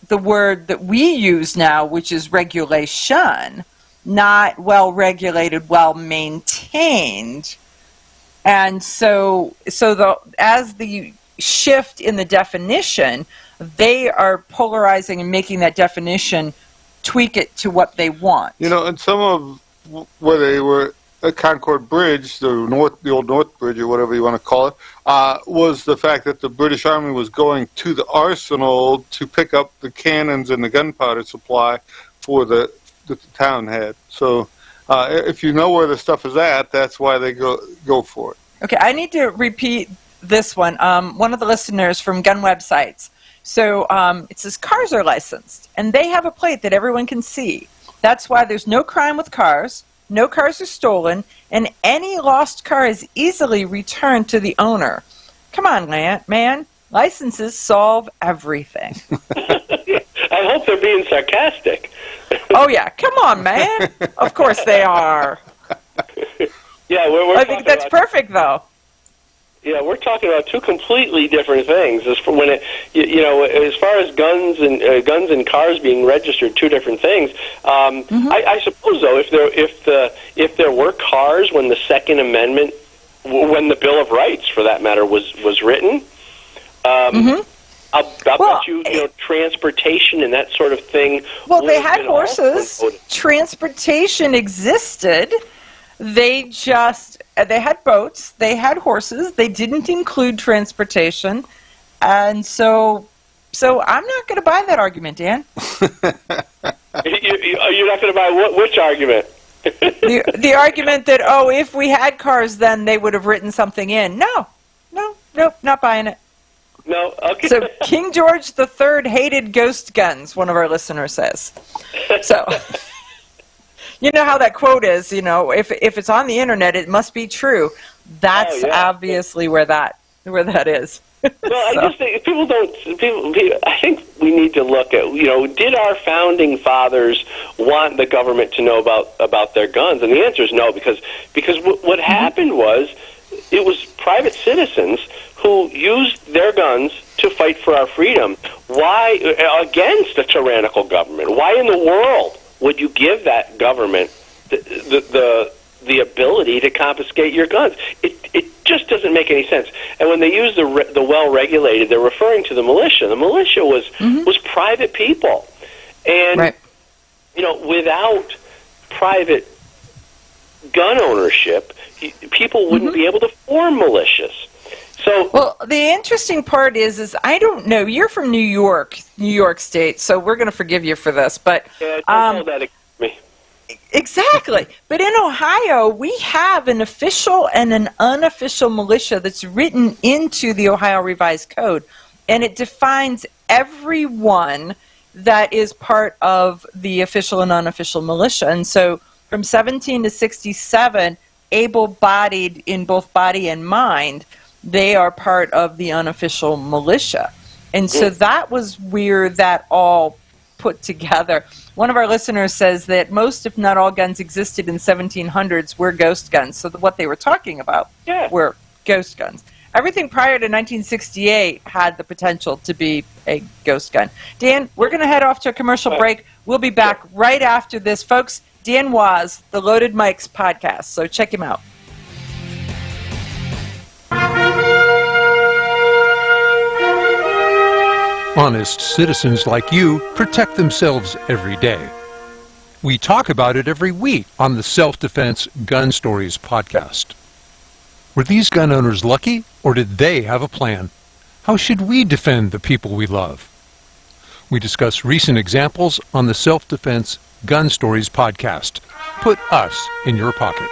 the word that we use now, which is regulation, not well-regulated, well-maintained. And so as the shift in the definition, they are polarizing and making that definition tweak it to what they want. You know, and some of where they were at Concord Bridge, the old North Bridge or whatever you want to call it, was the fact that the British Army was going to the arsenal to pick up the cannons and the gunpowder supply for that the town had. So if you know where the stuff is at, that's why they go for it. Okay, I need to repeat this one. One of the listeners from Gun Websites. So it says cars are licensed, and they have a plate that everyone can see. That's why there's no crime with cars, no cars are stolen, and any lost car is easily returned to the owner. Come on, man. Licenses solve everything. I hope they're being sarcastic. Oh, yeah. Come on, man. Of course they are. Yeah, we're I think that's perfect, though. Yeah, we're talking about two completely different things. As for when it, as far as guns and cars being registered, two different things. I suppose though, if there were cars when the Second Amendment, when the Bill of Rights, for that matter, was written, I'll bet you transportation and that sort of thing. Well, they had horses. Transportation existed. They had boats, they had horses, they didn't include transportation, and so I'm not going to buy that argument, Dan. You're not going to buy which argument? the argument that, if we had cars, then they would have written something in. Nope, not buying it. No, okay. So King George III hated ghost guns, one of our listeners says. So... You know how that quote is, if it's on the internet, it must be true. That's obviously where that is. Well, I just think people. I think we need to look at, did our founding fathers want the government to know about their guns? And the answer is no, because what happened was it was private citizens who used their guns to fight for our freedom. Why against a tyrannical government? Why in the world would you give that government the ability to confiscate your guns? It just doesn't make any sense. And when they use the well-regulated, they're referring to the militia. The militia was private people, and without private gun ownership, people wouldn't be able to form militias. So, well, the interesting part is I don't know. You're from New York State, so we're going to forgive you for this. But don't hold that against me. Exactly. But in Ohio, we have an official and an unofficial militia that's written into the Ohio Revised Code, and it defines everyone that is part of the official and unofficial militia. And so, from 17 to 67, able-bodied in both body and mind, they are part of the unofficial militia. And so that was where that all put together. One of our listeners says that most, if not all, guns existed in 1700s were ghost guns. So what they were talking about were ghost guns. Everything prior to 1968 had the potential to be a ghost gun. Dan, we're going to head off to a commercial break. We'll be back right after this. Folks, Dan Waz, the Loaded Mics podcast. So check him out. Honest citizens like you protect themselves every day. We talk about it every week on the Self-Defense Gun Stories podcast. Were these gun owners lucky, or did they have a plan? How should we defend the people we love? We discuss recent examples on the Self-Defense Gun Stories podcast. Put us in your pocket.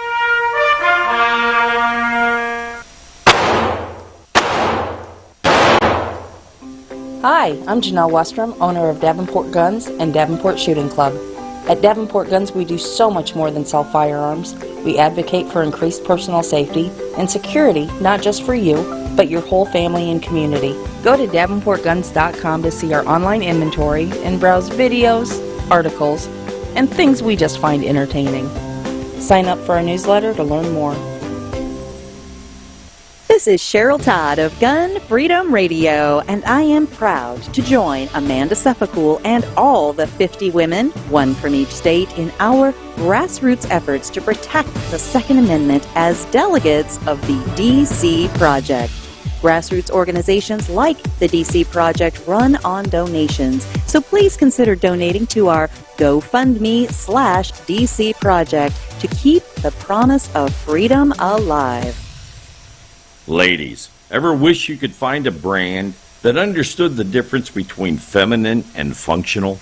Hi, I'm Janelle Westrom, owner of Davenport Guns and Davenport Shooting Club. At Davenport Guns, we do so much more than sell firearms. We advocate for increased personal safety and security, not just for you, but your whole family and community. Go to DavenportGuns.com to see our online inventory and browse videos, articles, and things we just find entertaining. Sign up for our newsletter to learn more. This This is Cheryl Todd of Gun Freedom Radio, and I am proud to join Amanda Sefcool and all the 50 women, one from each state, in our grassroots efforts to protect the Second Amendment as delegates of the DC Project. Grassroots organizations like the DC Project run on donations, so please consider donating to our GoFundMe/DC Project to keep the promise of freedom alive. Ladies, ever wish you could find a brand that understood the difference between feminine and functional?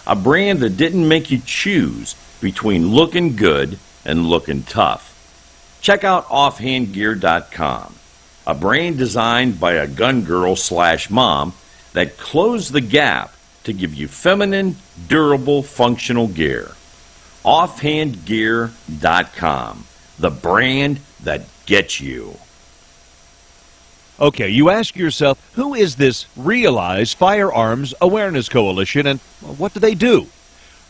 A brand that didn't make you choose between looking good and looking tough. Check out offhandgear.com, a brand designed by a gun girl/mom that closed the gap to give you feminine, durable, functional gear. Offhandgear.com, the brand that gets you. Okay, you ask yourself, who is this Realize Firearms Awareness Coalition, and what do they do?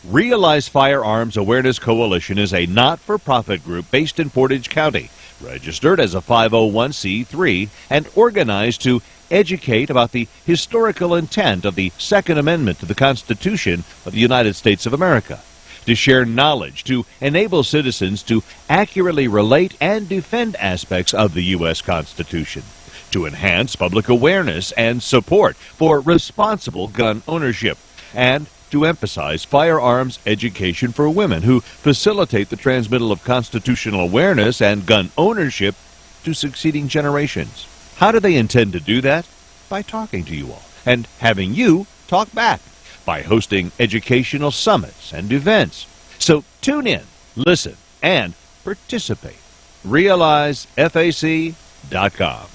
Realize Firearms Awareness Coalition is a not-for-profit group based in Portage County, registered as a 501c3, and organized to educate about the historical intent of the Second Amendment to the Constitution of the United States of America, to share knowledge, to enable citizens to accurately relate and defend aspects of the U.S. Constitution, to enhance public awareness and support for responsible gun ownership, and to emphasize firearms education for women who facilitate the transmittal of constitutional awareness and gun ownership to succeeding generations. How do they intend to do that? By talking to you all and having you talk back, by hosting educational summits and events. So tune in, listen, and participate. RealizeFAC.com.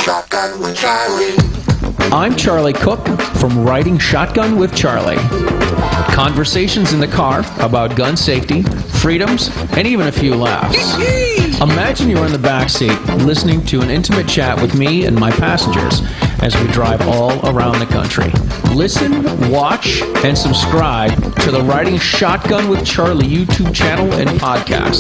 Shotgun with Charlie. I'm Charlie Cook from Riding Shotgun with Charlie. Conversations in the car about gun safety, freedoms, and even a few laughs. Imagine you're in the back seat listening to an intimate chat with me and my passengers as we drive all around the country. Listen, watch, and subscribe to the Riding Shotgun with Charlie YouTube channel and podcast.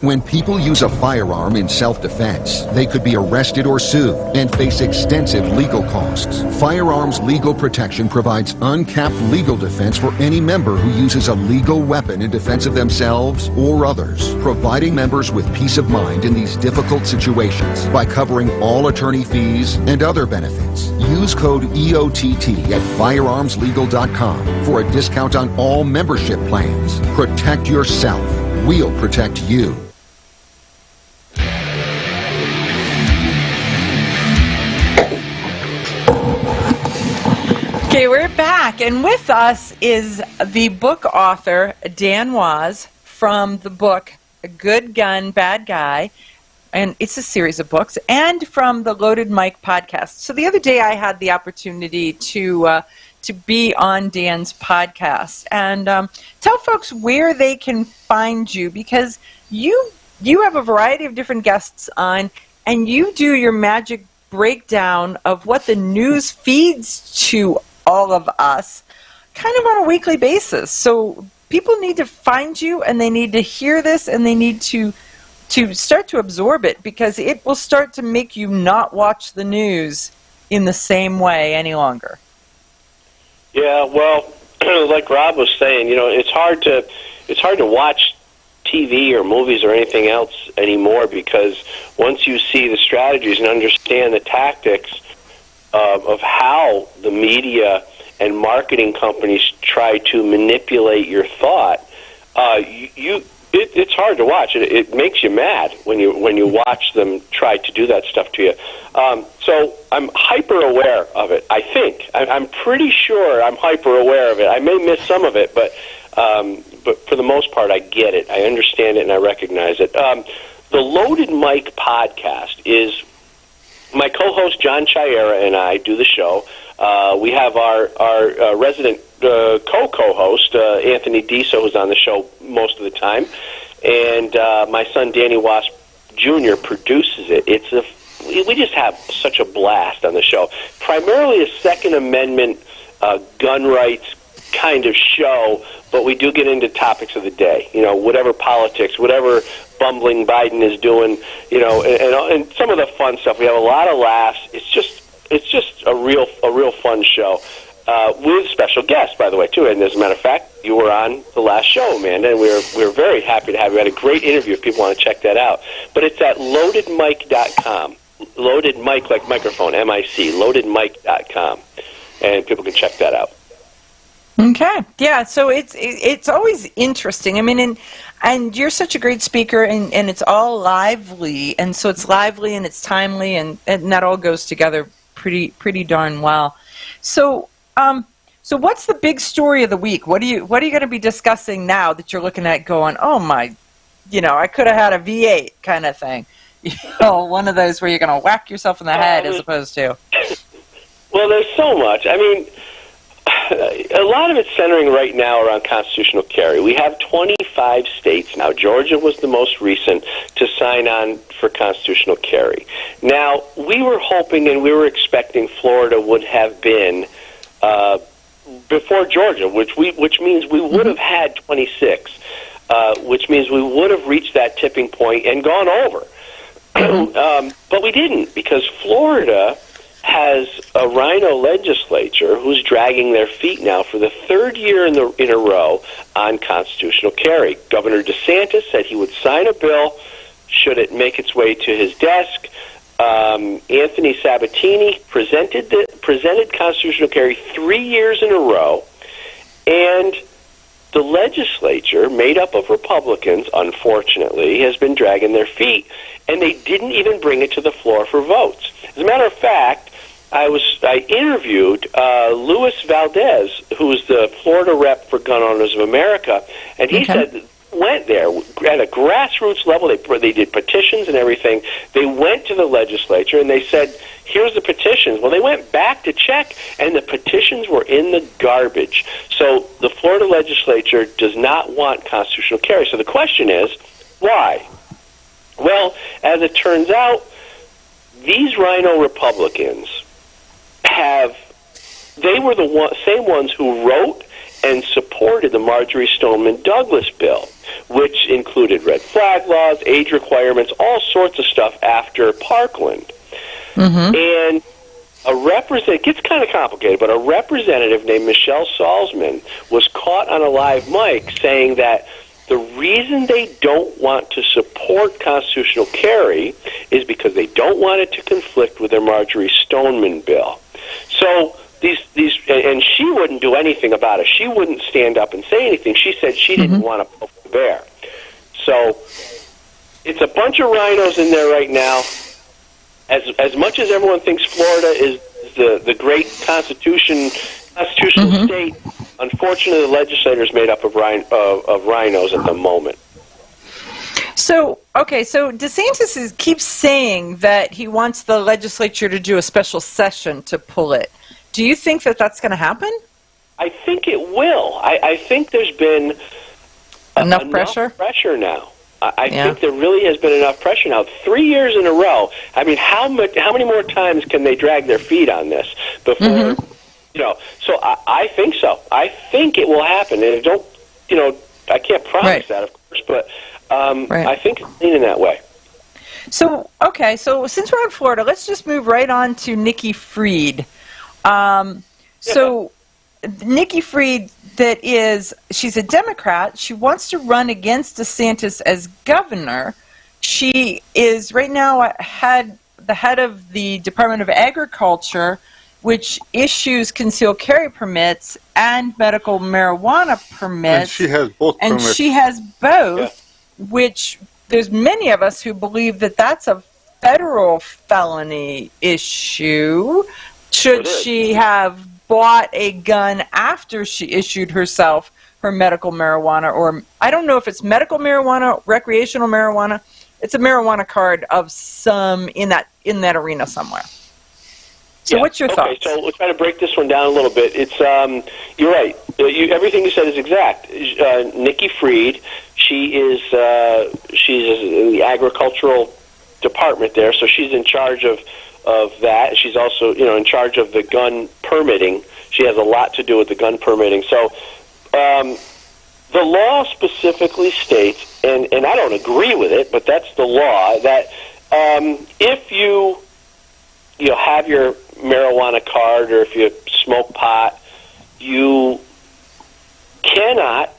When people use a firearm in self-defense, they could be arrested or sued and face extensive legal costs. Firearms Legal Protection provides uncapped legal defense for any member who uses a legal weapon in defense of themselves or others, providing members with peace of mind in these difficult situations by covering all attorney fees and other benefits. Use code EOTT at firearmslegal.com for a discount on all membership plans. Protect yourself. We'll protect you. Okay, we're back, and with us is the book author, Dan Waz, from the book Good Gun, Bad Guy, and it's a series of books, and from the Loaded Mic podcast. So the other day I had the opportunity to be on Dan's podcast, and tell folks where they can find you, because you have a variety of different guests on, and you do your magic breakdown of what the news feeds to all of us kind of on a weekly basis. So people need to find you, and they need to hear this, and they need to start to absorb it, because it will start to make you not watch the news in the same way any longer. Yeah, well, like Rob was saying, it's hard to watch TV or movies or anything else anymore, because once you see the strategies and understand the tactics of how the media and marketing companies try to manipulate your thought, it's hard to watch. It makes you mad when you watch them try to do that stuff to you. So I'm hyper aware of it. I think I'm pretty sure I'm hyper aware of it. I may miss some of it, but for the most part, I get it. I understand it and I recognize it. The Loaded Mic podcast is my co-host John Chiara and I do the show. We have our resident co-host Anthony Diso, who's on the show most of the time, and my son Danny Wasp Jr. produces it. We just have such a blast on the show. Primarily a Second Amendment gun rights kind of show, but we do get into topics of the day. You know, whatever politics, whatever bumbling Biden is doing. You know, and some of the fun stuff. We have a lot of laughs. It's just a real fun show. With special guests, by the way, too. And as a matter of fact, you were on the last show, Amanda, and we're very happy to have you. We had a great interview if people want to check that out. But it's at loadedmic.com. Loaded Mic, like microphone, M-I-C, loadedmic.com. And people can check that out. Okay. Yeah, so it's always interesting. I mean, and you're such a great speaker, and it's all lively. And so it's lively and it's timely, and that all goes together pretty darn well. So what's the big story of the week? What are you going to be discussing now that you're looking at going, oh my, I could have had a V8 kind of thing. One of those where you're going to whack yourself in the head as opposed to. Well, there's so much. I mean, a lot of it's centering right now around constitutional carry. We have 25 states now. Georgia was the most recent to sign on for constitutional carry. Now, we were hoping and we were expecting Florida would have been before Georgia, which means we would have had 26, which means we would have reached that tipping point and gone over. But we didn't, because Florida has a rhino legislature who's dragging their feet now for the third year in a row on constitutional carry. Governor DeSantis said he would sign a bill should it make its way to his desk. Anthony Sabatini presented constitutional carry 3 years in a row, and the legislature, made up of Republicans, unfortunately, has been dragging their feet, and they didn't even bring it to the floor for votes. As a matter of fact, I interviewed Luis Valdez, who's the Florida rep for Gun Owners of America, and he said went there at a grassroots level. They did petitions and everything. They went to the legislature and they said, here's the petitions. Well, they went back to check, and the petitions were in the garbage. So the Florida legislature does not want constitutional carry. So the question is, why? Well, as it turns out, these rhino Republicans they were the same ones who wrote and supported the Marjorie Stoneman Douglas bill, which included red flag laws, age requirements, all sorts of stuff after Parkland. And it gets kind of complicated, but a representative named Michelle Salzman was caught on a live mic saying that the reason they don't want to support constitutional carry is because they don't want it to conflict with their Marjorie Stoneman bill. So and she wouldn't do anything about it. She wouldn't stand up and say anything. She said she didn't want to poke the bear. So it's a bunch of rhinos in there right now. As much as everyone thinks Florida is the great constitutional state, unfortunately, the legislature is made up of rhinos at the moment. So DeSantis keeps saying that he wants the legislature to do a special session to pull it. Do you think that that's going to happen? I think it will. I think there's been enough pressure now. I think there really has been enough pressure now. 3 years in a row. I mean, how many more times can they drag their feet on this before? So I think so. I think it will happen, and I can't promise that, of course, but I think it's leaning that way. So since we're in Florida, let's just move right on to Nikki Fried. So Nikki Fried, she's a Democrat. She wants to run against DeSantis as governor. She is right now the head of the Department of Agriculture, which issues concealed carry permits and medical marijuana permits. And she has both. Which there's many of us who believe that that's a federal felony issue. Should she have bought a gun after she issued herself her medical marijuana, or I don't know if it's medical marijuana, recreational marijuana. It's a marijuana card of some in that arena somewhere. So what's your thoughts? So we'll try to break this one down a little bit. It's you're right. Everything you said is exact. Nikki Fried, she's in the agricultural department there, so she's in charge of that. She's also in charge of the gun permitting. She has a lot to do with the gun permitting. So the law specifically states, and I don't agree with it, but that's the law, that if you have your marijuana card or if you smoke pot, you cannot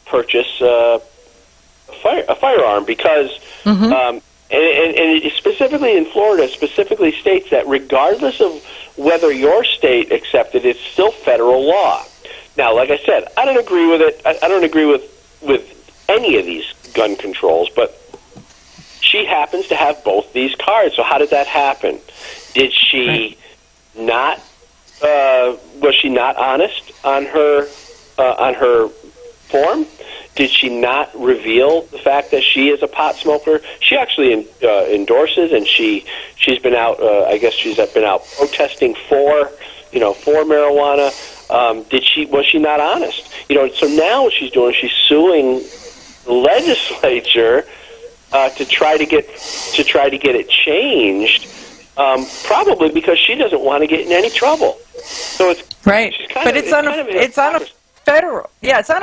purchase a firearm because, and it specifically in Florida, specifically states that regardless of whether your state accepted it, it's still federal law. Now, like I said, I don't agree with it. I don't agree with any of these gun controls, but she happens to have both these cards. So how did that happen? Did she not? Was she not honest on her form? Did she not reveal the fact that she is a pot smoker? She actually endorses, and she's been out. I guess she's been out protesting for marijuana. Was she not honest? So now what she's doing, she's suing the legislature to try to get it changed. Probably because she doesn't want to get in any trouble. So it's right, but it's on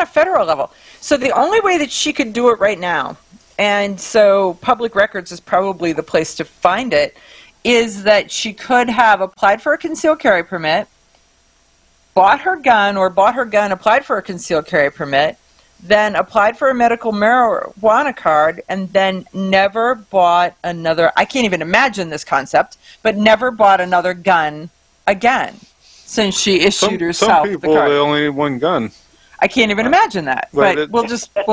a federal level. So the only way that she could do it right now, and so public records is probably the place to find it, is that she could have applied for a concealed carry permit, bought her gun, applied for a concealed carry permit, then applied for a medical marijuana card, and then never bought another, I can't even imagine this concept, but never bought another gun again since she issued herself some people, the card. they only need one gun. I can't even imagine that, but we'll just. So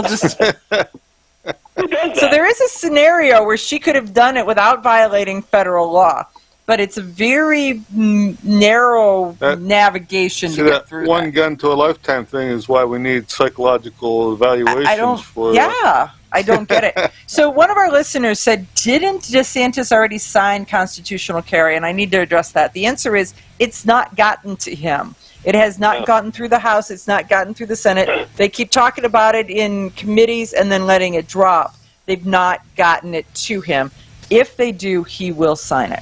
there is a scenario where she could have done it without violating federal law, but it's a very narrow navigation to get through. One gun to a lifetime thing is why we need psychological evaluations I don't get it. So one of our listeners said, didn't DeSantis already sign constitutional carry? And I need to address that. The answer is, it's not gotten to him. It has not gotten through the House. It's not gotten through the Senate. They keep talking about it in committees and then letting it drop. They've not gotten it to him. If they do, he will sign it.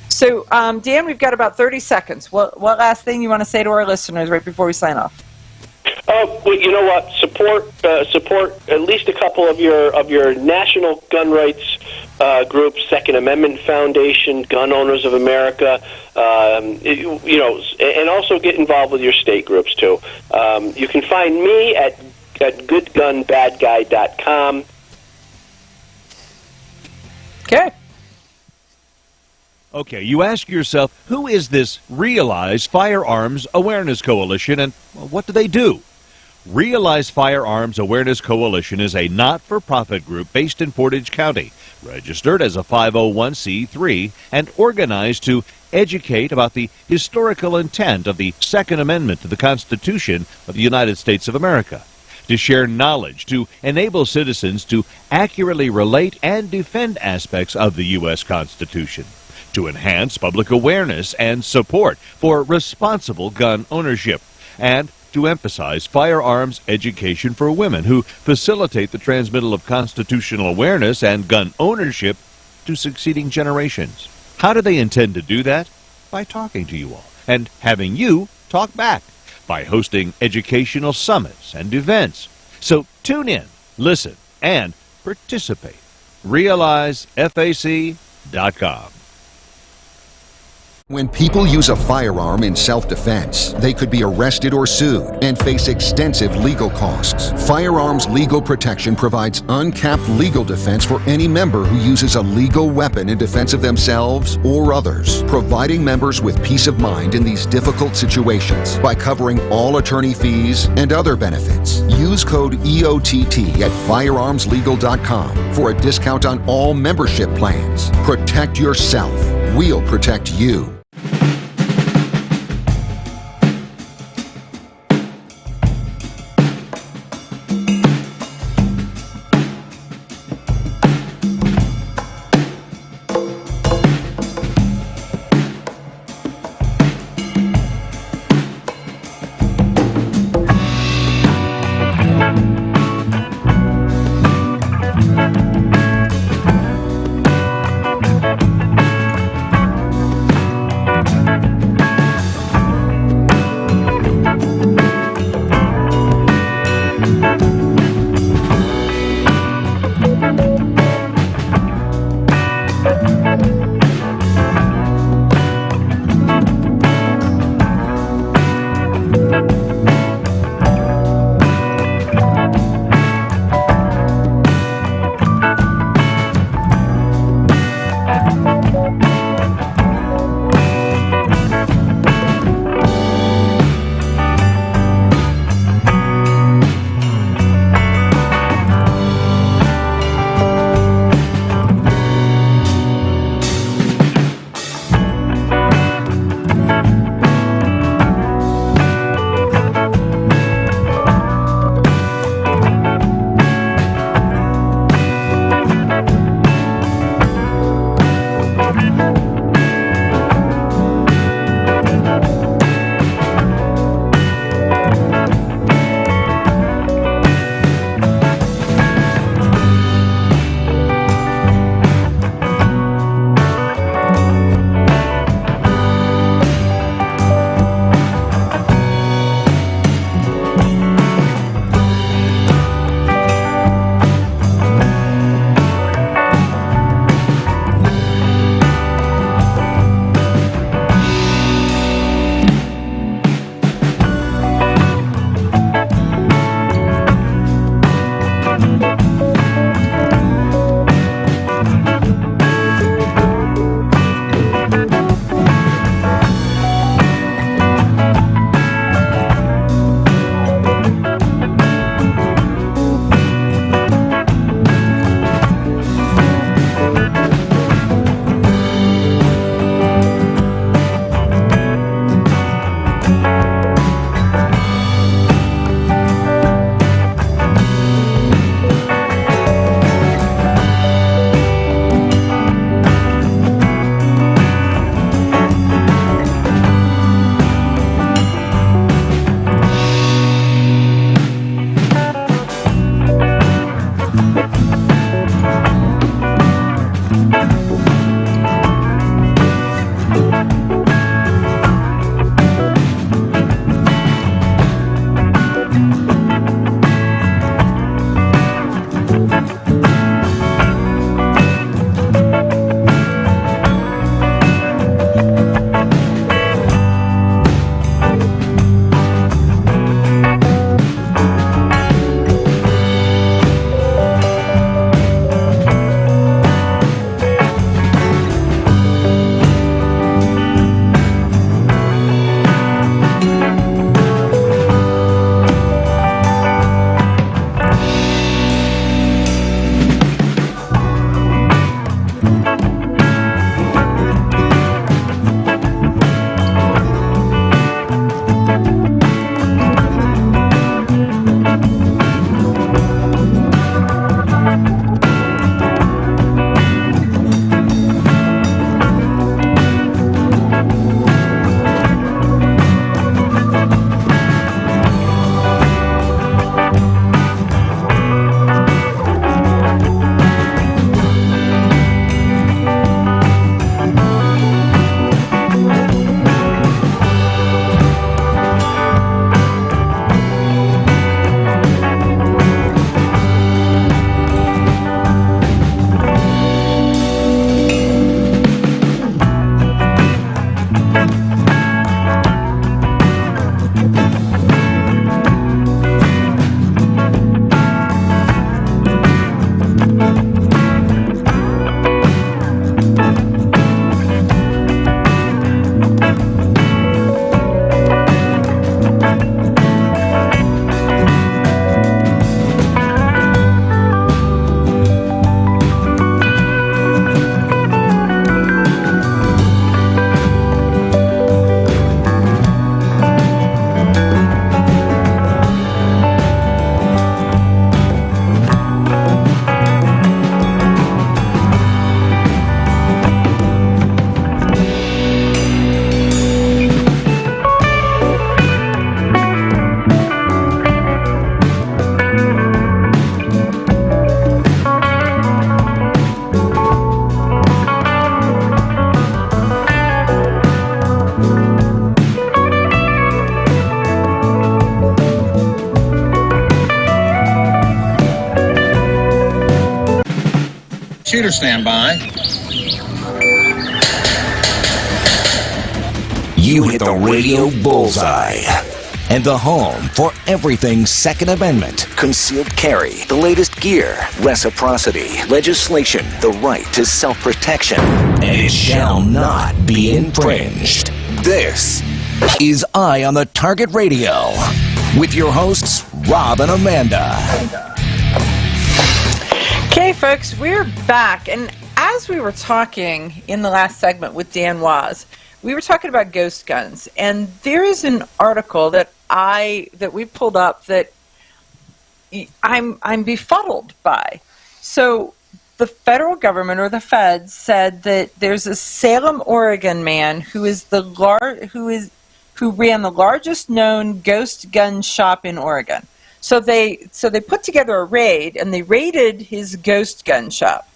So, Dan, we've got about 30 seconds. What last thing you want to say to our listeners right before we sign off? Well, you know what? Support at least a couple of your national gun rights groups, Second Amendment Foundation, Gun Owners of America, and also get involved with your state groups too. You can find me at goodgunbadguy.com. Okay, you ask yourself, who is this Realize Firearms Awareness Coalition, and what do they do? Realize Firearms Awareness Coalition is a not-for-profit group based in Portage County, registered as a 501c3, and organized to educate about the historical intent of the Second Amendment to the Constitution of the United States of America, to share knowledge, to enable citizens to accurately relate and defend aspects of the U.S. Constitution, to enhance public awareness and support for responsible gun ownership, and to emphasize firearms education for women who facilitate the transmittal of constitutional awareness and gun ownership to succeeding generations. How do they intend to do that? By talking to you all and having you talk back, by hosting educational summits and events. So tune in, listen, and participate. RealizeFAC.com. When people use a firearm in self-defense, they could be arrested or sued and face extensive legal costs. Firearms Legal Protection provides uncapped legal defense for any member who uses a legal weapon in defense of themselves or others, providing members with peace of mind in these difficult situations by covering all attorney fees and other benefits. Use code EOTT at firearmslegal.com for a discount on all membership plans. Protect yourself. We'll protect you. Shooter standby. You hit the radio bullseye. And the home for everything Second Amendment, concealed carry, the latest gear, reciprocity, legislation, the right to self-protection, and it shall not be infringed. This is Eye on the Target Radio with your hosts, Rob and Amanda. Okay, folks, we're back. And as we were talking in the last segment with Dan Waz, we were talking about ghost guns. And there is an article that we pulled up that I'm befuddled by. So the federal government, or the feds, said that there's a Salem, Oregon man who ran the largest known ghost gun shop in Oregon. So they put together a raid, and they raided his ghost gun shop.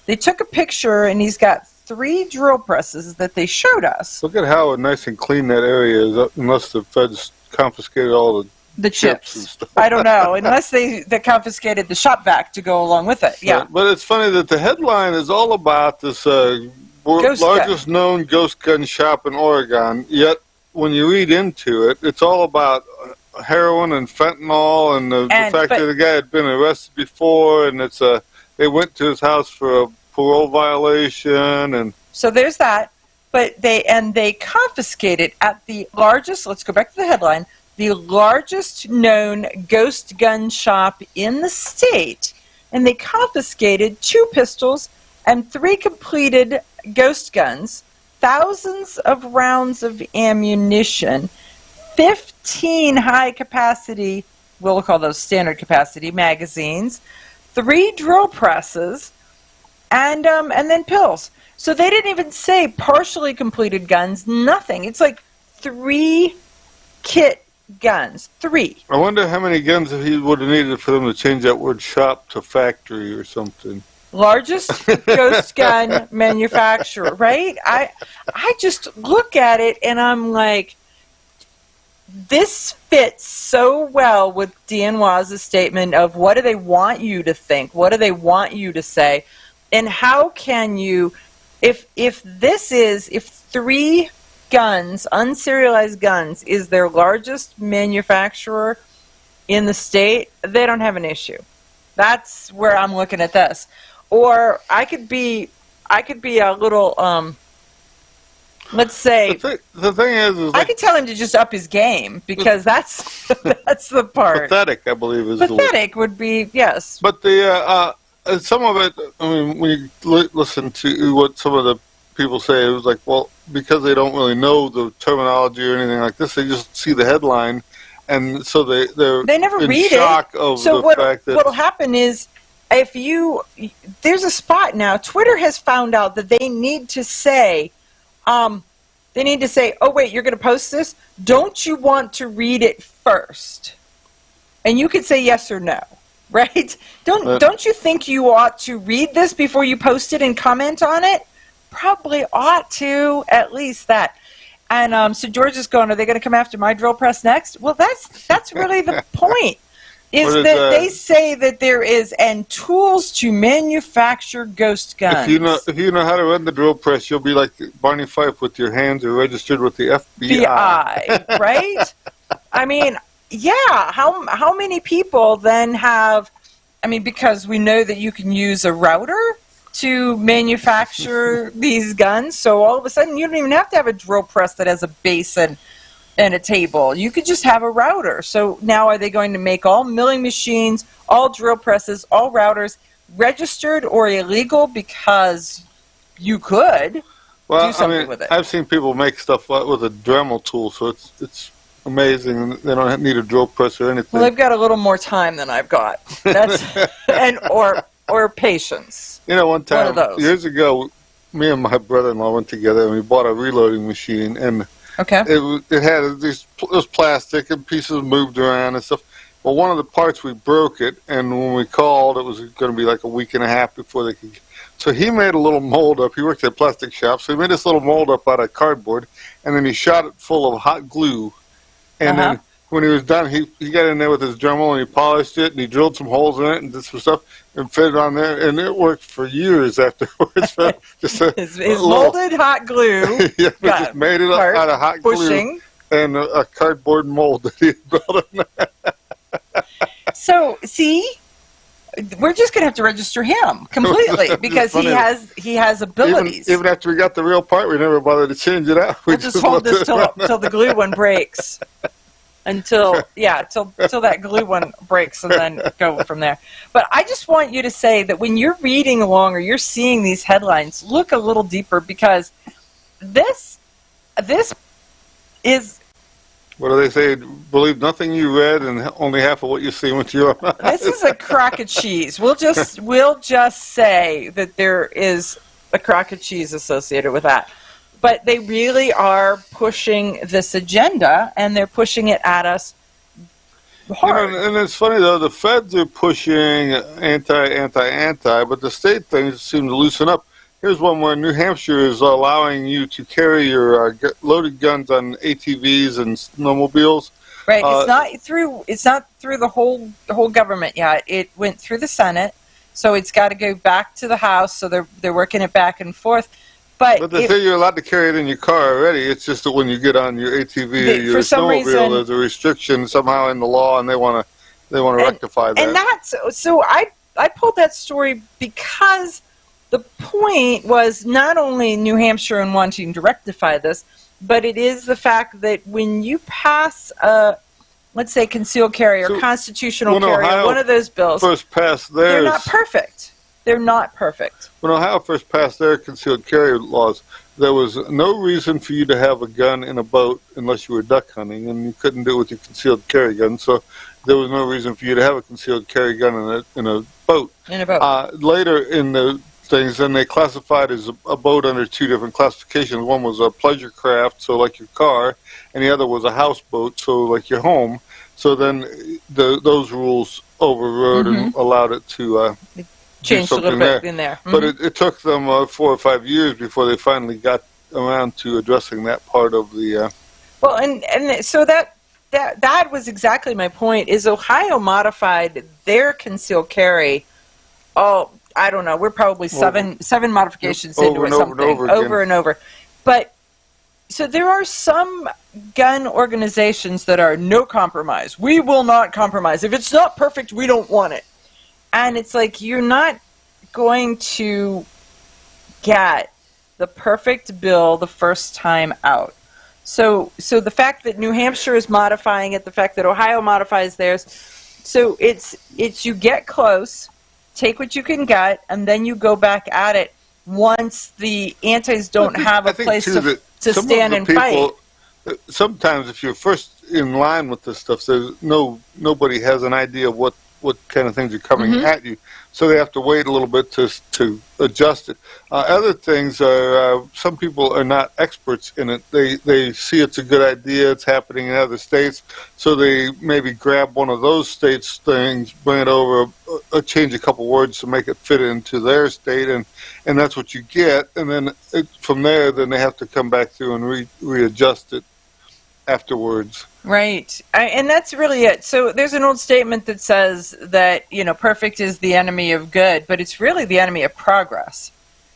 They took a picture, and he's got 3 drill presses that they showed us. Look at how nice and clean that area is, unless the feds confiscated all the chips and stuff. I don't know, unless they confiscated the shop vac to go along with it. Yeah. But it's funny that the headline is all about this largest known ghost gun shop in Oregon, yet when you read into it, it's all about heroin and fentanyl and the fact that the guy had been arrested before, and they went to his house for a parole violation. And so there's that. But they confiscated at the largest, let's go back to the headline, the largest known ghost gun shop in the state, and they confiscated 2 pistols and 3 completed ghost guns, thousands of rounds of ammunition, 15 high-capacity, we'll call those standard capacity magazines, 3 drill presses, and then pills. So they didn't even say partially completed guns, nothing. It's like 3 kit guns, 3. I wonder how many guns he would have needed for them to change that word shop to factory or something. Largest ghost gun manufacturer, right? I just look at it and I'm like, this fits so well with Dan Waz's statement of what do they want you to think? What do they want you to say? And how can you, if 3 guns, unserialized guns, is their largest manufacturer in the state, they don't have an issue. That's where I'm looking at this. Or I could be a little, let's say, the thing is I could tell him to just up his game, because that's the part. Pathetic, I believe, is pathetic would be, yes. But the some of it, I mean, when you listen to what some of the people say, it was like, well, because they don't really know the terminology or anything like this, they just see the headline, and so they never in read shock it. of So the fact that what'll happen is, there's a spot now. Twitter has found out that they need to say, oh wait, you're going to post this? Don't you want to read it first? And you could say yes or no. Right? Don't you think you ought to read this before you post it and comment on it? Probably ought to, at least that. And so George is going, are they going to come after my drill press next? Well, that's really the point, is that they say that there is tools to manufacture ghost guns. If you know how to run the drill press, you'll be like Barney Fife with your hands are registered with the FBI. Right? I mean, yeah, how many people then have, I mean, because we know that you can use a router to manufacture these guns, so all of a sudden you don't even have to have a drill press that has a base and a table. You could just have a router. So now are they going to make all milling machines, all drill presses, all routers registered or illegal because you could do something with it? I've seen people make stuff with a Dremel tool, so it's amazing. They don't need a drill press or anything. Well, they've got a little more time than I've got. That's or patience. You know, one time, of those. years ago, me and my brother-in-law went together and we bought a reloading machine, and it had it was plastic and pieces moved around and stuff. Well, one of the parts, we broke it, and when we called, it was going to be like a week and a half before they could. So he made a little mold up. He worked at a plastic shop, so he made this little mold up out of cardboard, and then he shot it full of hot glue. And then when he was done, he got in there with his Dremel and he polished it and he drilled some holes in it and did some stuff. and fit it on there, and it worked for years afterwards. Just his molded hot glue. Yeah, we just made it out of hot glue and a cardboard mold that he built in there. So, see, we're just going to have to register him completely because he has abilities. Even after we got the real part, we never bothered to change it out. We'll just hold this till the glue one breaks. Until that glue one breaks, and then go from there. But I just want you to say that when you're reading along or you're seeing these headlines, look a little deeper, because this is. What do they say? Believe nothing you read and only half of what you see with your eyes. This is a crock of cheese. We'll just say that there is a crock of cheese associated with that. But they really are pushing this agenda, and they're pushing it at us hard. And it's funny, though, the feds are pushing anti, but the state things seem to loosen up. Here's one where New Hampshire is allowing you to carry your loaded guns on ATVs and snowmobiles. Right. It's not through the whole government yet. It went through the Senate, so it's got to go back to the House. So they're working it back and forth. But they say you're allowed to carry it in your car already. It's just that when you get on your ATV or your snowmobile, there's a restriction somehow in the law, and they want to rectify that. And I pulled that story because the point was not only New Hampshire and wanting to rectify this, but it is the fact that when you pass let's say concealed carry or constitutional carry, Ohio one of those bills, first passed theirs, they're not perfect. They're not perfect. When Ohio first passed their concealed carry laws, there was no reason for you to have a gun in a boat unless you were duck hunting, and you couldn't do it with your concealed carry gun. So there was no reason for you to have a concealed carry gun in a boat. Later in the things, then they classified as a boat under two different classifications. One was a pleasure craft, so like your car, and the other was a houseboat, so like your home. So then those rules overrode and allowed it to changed a little bit in there. But it took them 4 or 5 years before they finally got around to addressing that part of the... Well, and so that was exactly my point, is Ohio modified their concealed carry. Oh, I don't know. We're probably seven modifications into it, something. Over and over. But, so there are some gun organizations that are no compromise. We will not compromise. If it's not perfect, we don't want it. And it's like, you're not going to get the perfect bill the first time out. So the fact that New Hampshire is modifying it, the fact that Ohio modifies theirs, so it's you get close, take what you can get, and then you go back at it once the antis don't have a place to stand and fight. Sometimes if you're first in line with this stuff, nobody has an idea of what kind of things are coming at you, so they have to wait a little bit to adjust it. Other things are some people are not experts in it. They see it's a good idea, it's happening in other states, so they maybe grab one of those states' things, bring it over, change a couple words to make it fit into their state, and that's what you get. And then from there, then they have to come back through and readjust it afterwards. Right. And that's really it. So there's an old statement that says that, perfect is the enemy of good, but it's really the enemy of progress.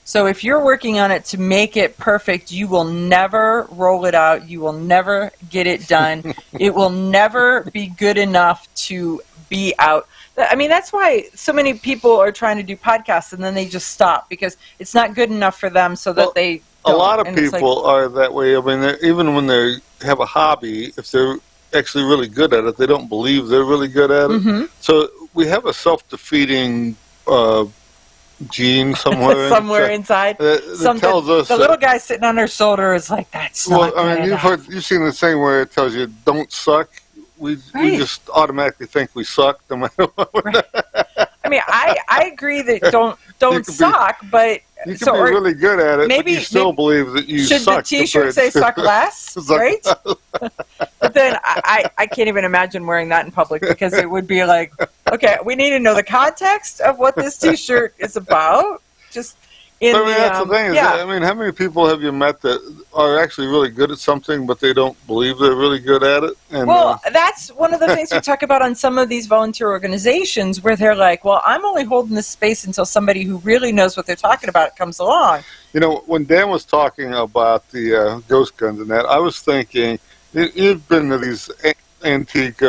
So if you're working on it to make it perfect, you will never roll it out. You will never get it done. It will never be good enough to be out. I mean, that's why so many people are trying to do podcasts and then they just stop because it's not good enough for them, so that they don't. A lot of people are that way. I mean, even when they have a hobby, if they're actually really good at it, they don't believe they're really good at it. So we have a self-defeating gene somewhere inside. That tells us the little guy sitting on their shoulder is like, that's not good I mean, enough. you've seen the thing where it tells you don't suck. We just automatically think we suck no matter what. I mean, I agree that don't suck, but you can be really good at it, but you still believe that you should suck. Should the T-shirt say "suck less"? Right? But then I can't even imagine wearing that in public because it would be like, okay, we need to know the context of what this T-shirt is about. Just in But I mean, the, that's the thing. Is yeah. that, I mean, how many people have you met that are actually really good at something, but they don't believe they're really good at it? And, Well, that's one of the things we talk about on some of these volunteer organizations where they're like, well, I'm only holding this space until somebody who really knows what they're talking about comes along. you know, when Dan was talking about the ghost guns and that, I was thinking, you've been to these antique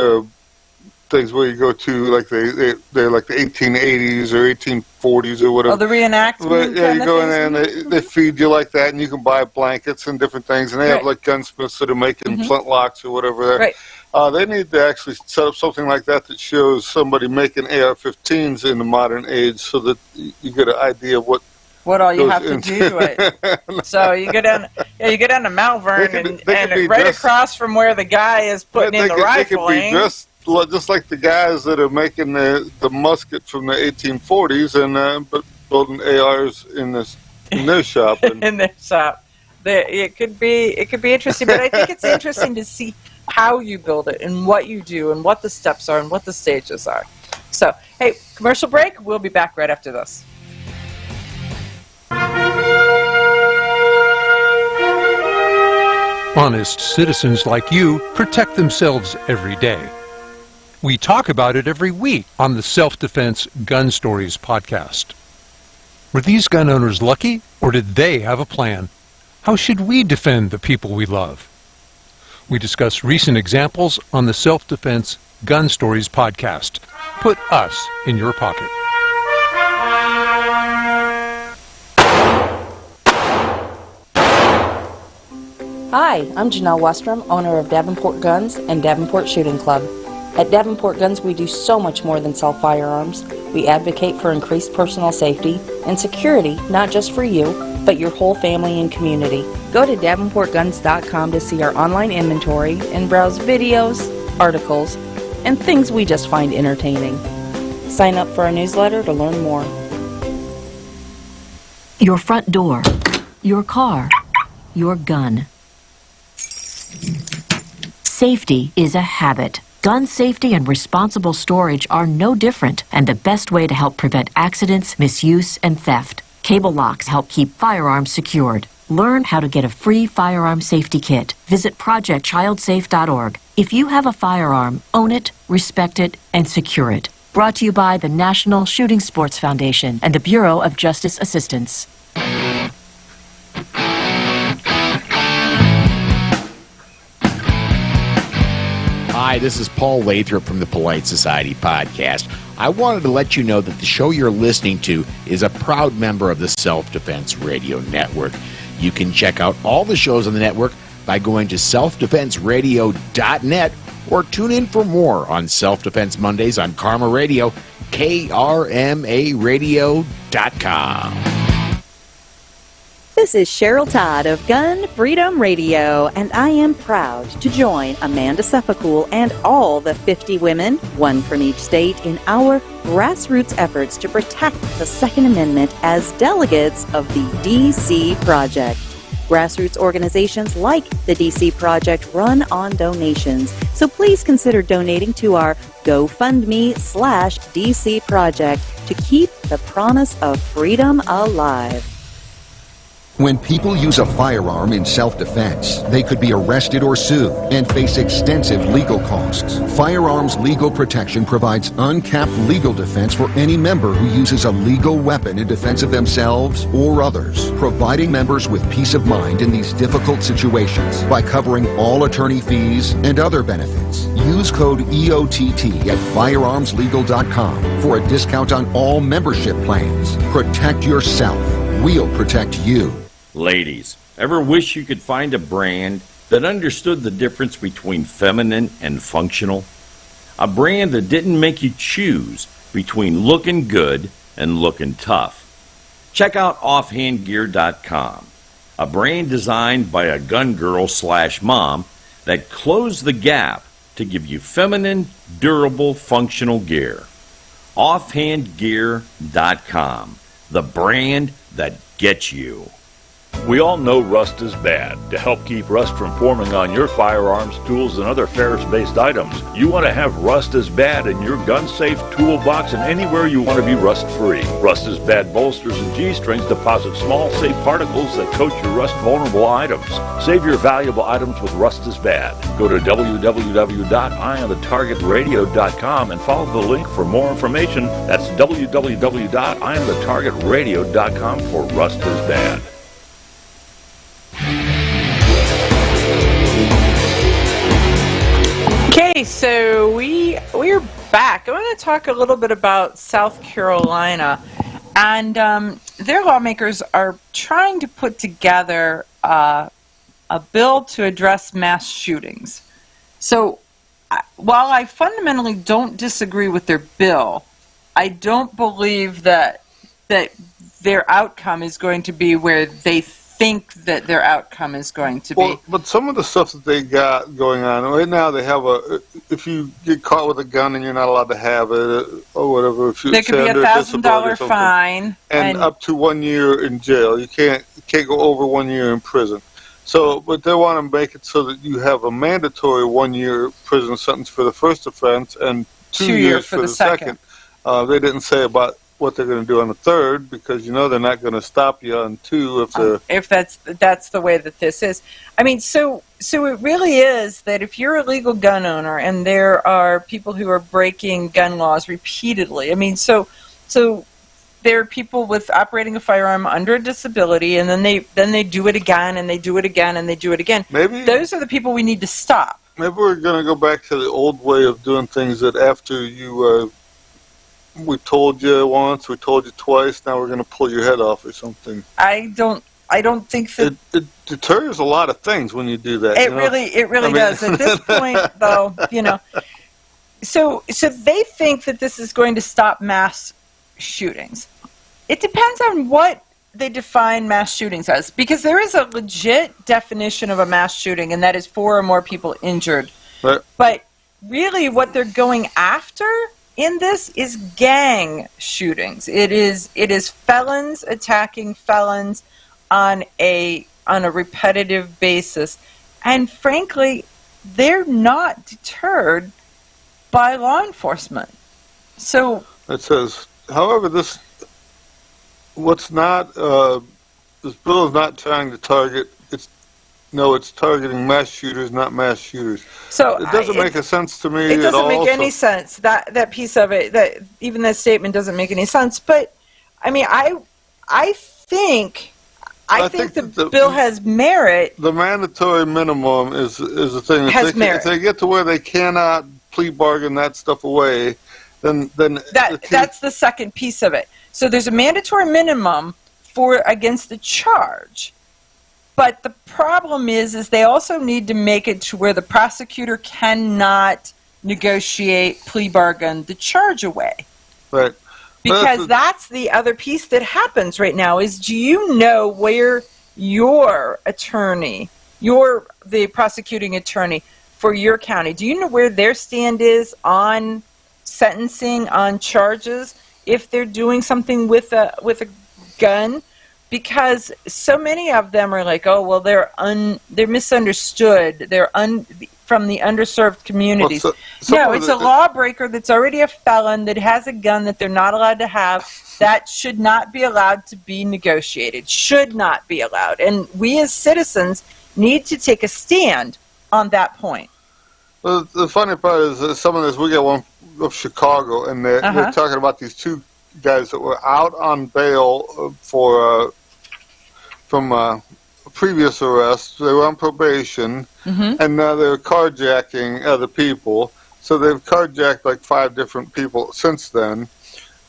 things where you go to, like they're like the 1880s or 1840s or whatever. Oh, the reenactment. But, yeah, you go in there and things? they feed you like that, and you can buy blankets and different things, and they have like gunsmiths that are making flintlocks or whatever. There. Right. They need to actually set up something like that that shows somebody making AR-15s in the modern age, so that you get an idea of what all you goes have to into do to it. So you go down, you go down to Malvern, They and could be right dressed- across from where the guy is putting in the They could rifling. be just like the guys that are making the musket from the 1840s, and but building ARs in their shop. And, in their shop. It could be interesting, but I think it's interesting to see how you build it and what you do and what the steps are and what the stages are. So, hey, commercial break. We'll be back right after this. Honest citizens like you protect themselves every day. We talk about it every week on the Self-Defense Gun Stories podcast. Were these gun owners lucky, or did they have a plan? How should we defend the people we love? We discuss recent examples on the Self-Defense Gun Stories podcast. Put us in your pocket. Hi, I'm Janelle Westrom, owner of Davenport Guns and Davenport Shooting Club. At Davenport Guns, we do so much more than sell firearms. We advocate for increased personal safety and security, not just for you, but your whole family and community. Go to DavenportGuns.com to see our online inventory and browse videos, articles, and things we just find entertaining. Sign up for our newsletter to learn more. Your front door, your car, your gun. Safety is a habit. Gun safety and responsible storage are no different, and the best way to help prevent accidents, misuse, and theft. Cable locks help keep firearms secured. Learn how to get a free firearm safety kit. Visit ProjectChildSafe.org. If you have a firearm, own it, respect it, and secure it. Brought to you by the National Shooting Sports Foundation and the Bureau of Justice Assistance. Hi, this is Paul Lathrop from the Polite Society podcast. I wanted to let you know that the show you're listening to is a proud member of the Self-Defense Radio Network. You can check out all the shows on the network by going to selfdefenseradio.net or tune in for more on Self-Defense Mondays on Karma Radio, KRMAradio.com. This is Cheryl Todd of Gun Freedom Radio, and I am proud to join Amanda Sefcool and all the 50 women, one from each state, in our grassroots efforts to protect the Second Amendment as delegates of the DC Project. Grassroots organizations like the DC Project run on donations, so please consider donating to our GoFundMe/DC Project to keep the promise of freedom alive. When people use a firearm in self-defense, they could be arrested or sued and face extensive legal costs. Firearms Legal Protection provides uncapped legal defense for any member who uses a legal weapon in defense of themselves or others, providing members with peace of mind in these difficult situations by covering all attorney fees and other benefits. Use code EOTT at firearmslegal.com for a discount on all membership plans. Protect yourself. We'll protect you. Ladies, ever wish you could find a brand that understood the difference between feminine and functional? A brand that didn't make you choose between looking good and looking tough. Check out offhandgear.com, a brand designed by a gun girl/mom that closed the gap to give you feminine, durable, functional gear. Offhandgear.com, the brand that gets you. We all know rust is bad. To help keep rust from forming on your firearms, tools, and other ferrous-based items, you want to have Rust is Bad in your gun-safe toolbox and anywhere you want to be rust-free. Rust is Bad bolsters and G-strings deposit small, safe particles that coat your rust-vulnerable items. Save your valuable items with Rust is Bad. Go to www.eyeonthetargetradio.com and follow the link for more information. That's www.eyeonthetargetradio.com for Rust is Bad. Okay, so we're back. I want to talk a little bit about South Carolina, and their lawmakers are trying to put together a bill to address mass shootings. So while I fundamentally don't disagree with their bill, I don't believe that their outcome is going to be where they think that their outcome is going to be. But some of the stuff that they got going on right now, they have if you get caught with a gun and you're not allowed to have it or whatever, if you there could be a $1,000 fine and up to 1 year in jail. You can't go over 1 year in prison. So, but they want to make it so that you have a mandatory 1 year prison sentence for the first offense and 2 years for the second. They didn't say about what they're going to do on the third, because they're not going to stop you on two if that's the way that this is. I mean, so it really is that if you're a legal gun owner and there are people who are breaking gun laws repeatedly. I mean, so there are people with operating a firearm under a disability, and then they do it again and they do it again and they do it again. Maybe those are the people we need to stop. Maybe we're going to go back to the old way of doing things, that after you. We told you once, we told you twice, now we're going to pull your head off or something. I don't think that... It deters a lot of things when you do that. It really does. At this point, though, So they think that this is going to stop mass shootings. It depends on what they define mass shootings as, because there is a legit definition of a mass shooting, and that is 4 or more people injured. Right. But really what they're going after in this is gang shootings. It is felons attacking felons on a repetitive basis. And frankly, they're not deterred by law enforcement. So it says, however, this bill is not trying to target. It's targeting mass shooters, not mass shooters. So it doesn't make a sense to me at all. It doesn't make any sense. That piece of it, that even that statement doesn't make any sense. But I mean, I think the bill has merit. The mandatory minimum is the thing. Has merit. If they get to where they cannot plea bargain that stuff away, then that's the second piece of it. So there's a mandatory minimum against the charge. But the problem is they also need to make it to where the prosecutor cannot negotiate, plea bargain the charge away. Right. Because that's the other piece that happens right now is, do you know where your attorney, the prosecuting attorney for your county, do you know where their stand is on sentencing, on charges, if they're doing something with a gun? Because so many of them are like, oh, well, they're misunderstood. They're from the underserved communities. Well, no, it's a lawbreaker that's already a felon that has a gun that they're not allowed to have. That should not be allowed to be negotiated. Should not be allowed. And we as citizens need to take a stand on that point. Well, the funny part is that some of this, we got one of Chicago, and they're talking about these two guys that were out on bail from a previous arrest. They were on probation, and now they're carjacking other people. So they've carjacked like 5 different people since then.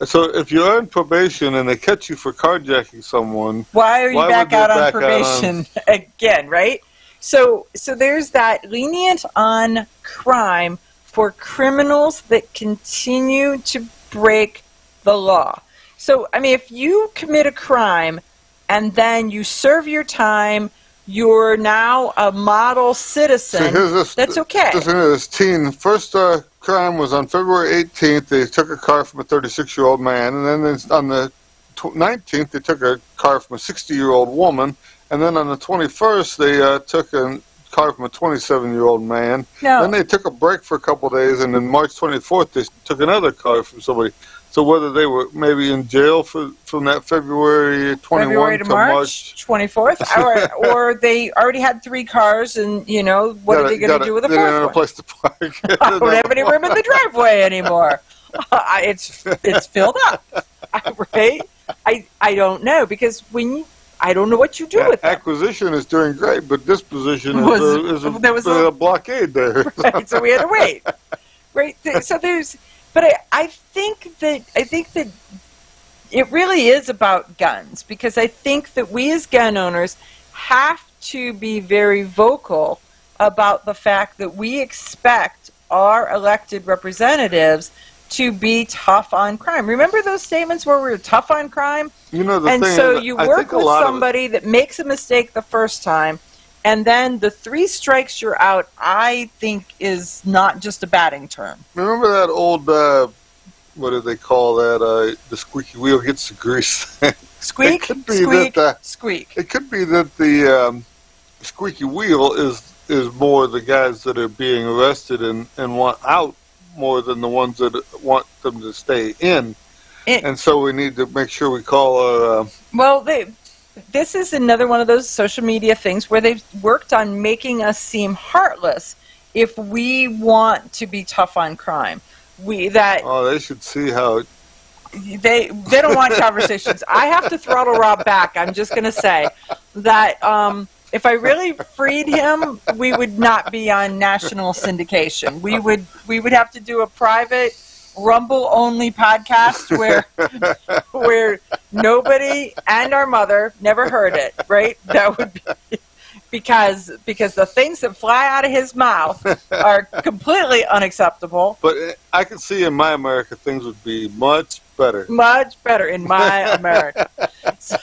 So if you're on probation and they catch you for carjacking someone, why are you back out on probation again, right? So there's that lenient on crime for criminals that continue to break the law. So, I mean, if you commit a crime and then you serve your time, you're now a model citizen, that's okay. This teen, first crime was on February 18th. They took a car from a 36-year-old man, and then on the 19th, they took a car from a 60-year-old woman, And then on the 21st, they took a car from a 27-year-old man. No. Then they took a break for a couple of days, and then March 24th, they took another car from somebody. So whether they were maybe in jail from that February 21 February to March 24th, or they already had 3 cars, and what are they going to do with the 4th one? They didn't have a place to park. I don't have any room in the driveway anymore. It's filled up, right? I don't know, because I don't know what you do with them. Acquisition is doing great, but disposition is a blockade there. Right, so we had to wait. Right, so but I think that it really is about guns, because I think that we as gun owners have to be very vocal about the fact that we expect our elected representatives to be tough on crime. Remember those statements where we were tough on crime? And so you work with somebody that makes a mistake the first time, and then the 3 strikes you're out, I think, is not just a batting term. Remember that old, what do they call that? The squeaky wheel gets the grease. Squeak, squeak. It could be that the squeaky wheel is more the guys that are being arrested and want out more than the ones that want them to stay in. And so we need to make sure we call our... This is another one of those social media things where they've worked on making us seem heartless if we want to be tough on crime. they should see how... They don't want conversations. I have to throttle Rob back. I'm just going to say that if I really freed him, we would not be on national syndication. We would have to do a private Rumble-only podcast where nobody and our mother never heard it, right? That would be because the things that fly out of his mouth are completely unacceptable. But I can see in my America things would be much better. Much better in my America. So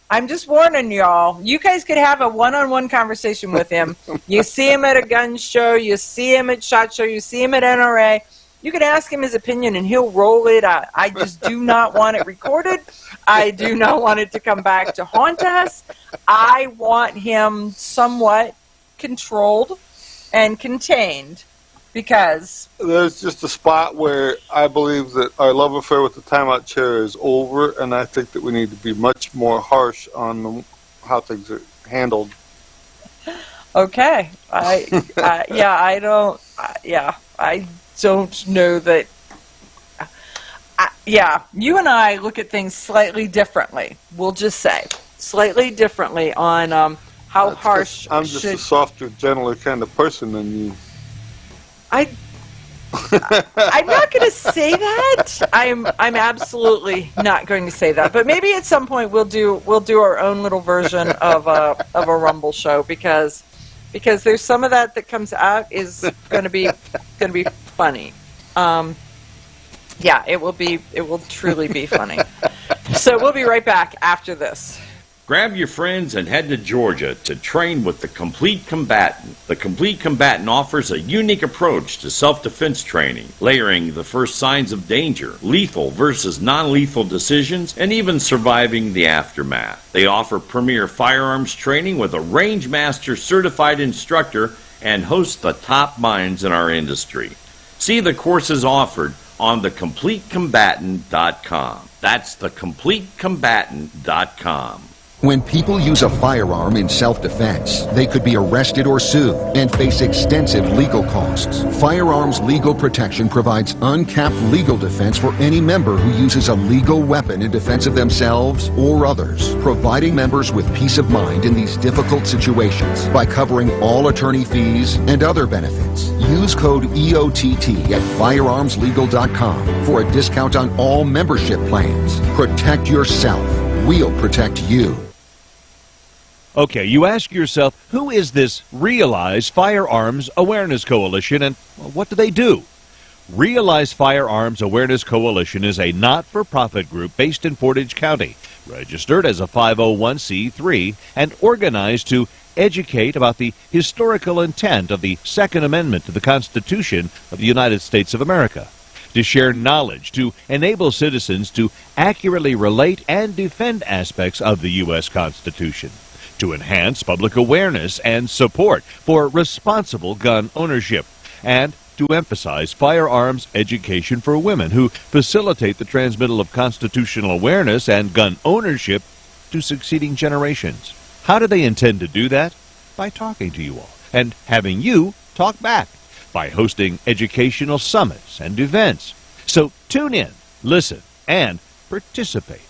I'm just warning y'all. You guys could have a one-on-one conversation with him. You see him at a gun show. You see him at SHOT Show. You see him at NRA. You can ask him his opinion, and he'll roll it out. I just do not want it recorded. I do not want it to come back to haunt us. I want him somewhat controlled and contained, because... There's just a spot where I believe that our love affair with the timeout chair is over, and I think that we need to be much more harsh on how things are handled. Okay. I don't know that. You and I look at things slightly differently. We'll just say slightly differently on how harsh. I'm just a softer, gentler kind of person than you. I'm not going to say that. I'm absolutely not going to say that. But maybe at some point we'll do our own little version of a Rumble show, because there's some of that comes out is going to be funny. It will truly be funny. So we'll be right back after this. Grab your friends and head to Georgia to train with the Complete Combatant. The Complete Combatant offers a unique approach to self-defense training, layering the first signs of danger, lethal versus non-lethal decisions, and even surviving the aftermath. They offer premier firearms training with a Range Master certified instructor and host the top minds in our industry. See the courses offered on thecompletecombatant.com. That's thecompletecombatant.com. When people use a firearm in self-defense, they could be arrested or sued and face extensive legal costs. Firearms Legal Protection provides uncapped legal defense for any member who uses a legal weapon in defense of themselves or others, providing members with peace of mind in these difficult situations by covering all attorney fees and other benefits. Use code EOTT at firearmslegal.com for a discount on all membership plans. Protect yourself. We'll protect you. Okay, you ask yourself, who is this Realize Firearms Awareness Coalition, and what do they do? Realize Firearms Awareness Coalition is a not-for-profit group based in Portage County, registered as a 501c3, and organized to educate about the historical intent of the Second Amendment to the Constitution of the United States of America, to share knowledge, to enable citizens to accurately relate and defend aspects of the U.S. Constitution, to enhance public awareness and support for responsible gun ownership, and to emphasize firearms education for women who facilitate the transmittal of constitutional awareness and gun ownership to succeeding generations. How do they intend to do that? By talking to you all and having you talk back, by hosting educational summits and events. So tune in, listen, and participate.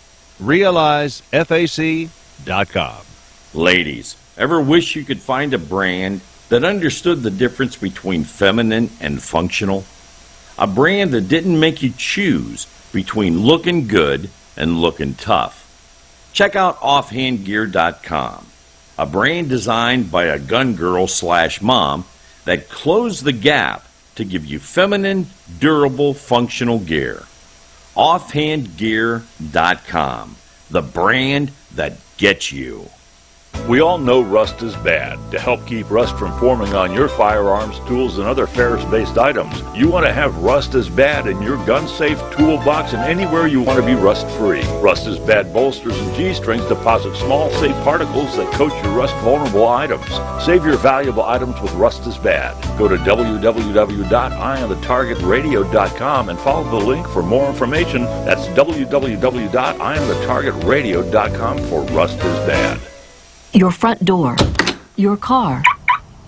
RealizeFAC.com. Ladies, ever wish you could find a brand that understood the difference between feminine and functional? A brand that didn't make you choose between looking good and looking tough? Check out offhandgear.com, a brand designed by a gun girl / mom that closed the gap to give you feminine, durable, functional gear. Offhandgear.com, the brand that gets you. We all know rust is bad. To help keep rust from forming on your firearms, tools, and other ferrous-based items, you want to have Rust is Bad in your gun-safe toolbox and anywhere you want to be rust-free. Rust is Bad bolsters and G-strings deposit small, safe particles that coat your rust-vulnerable items. Save your valuable items with Rust is Bad. Go to www.eyeonthetargetradio.com and follow the link for more information. That's www.eyeonthetargetradio.com for Rust is Bad. Your front door, your car,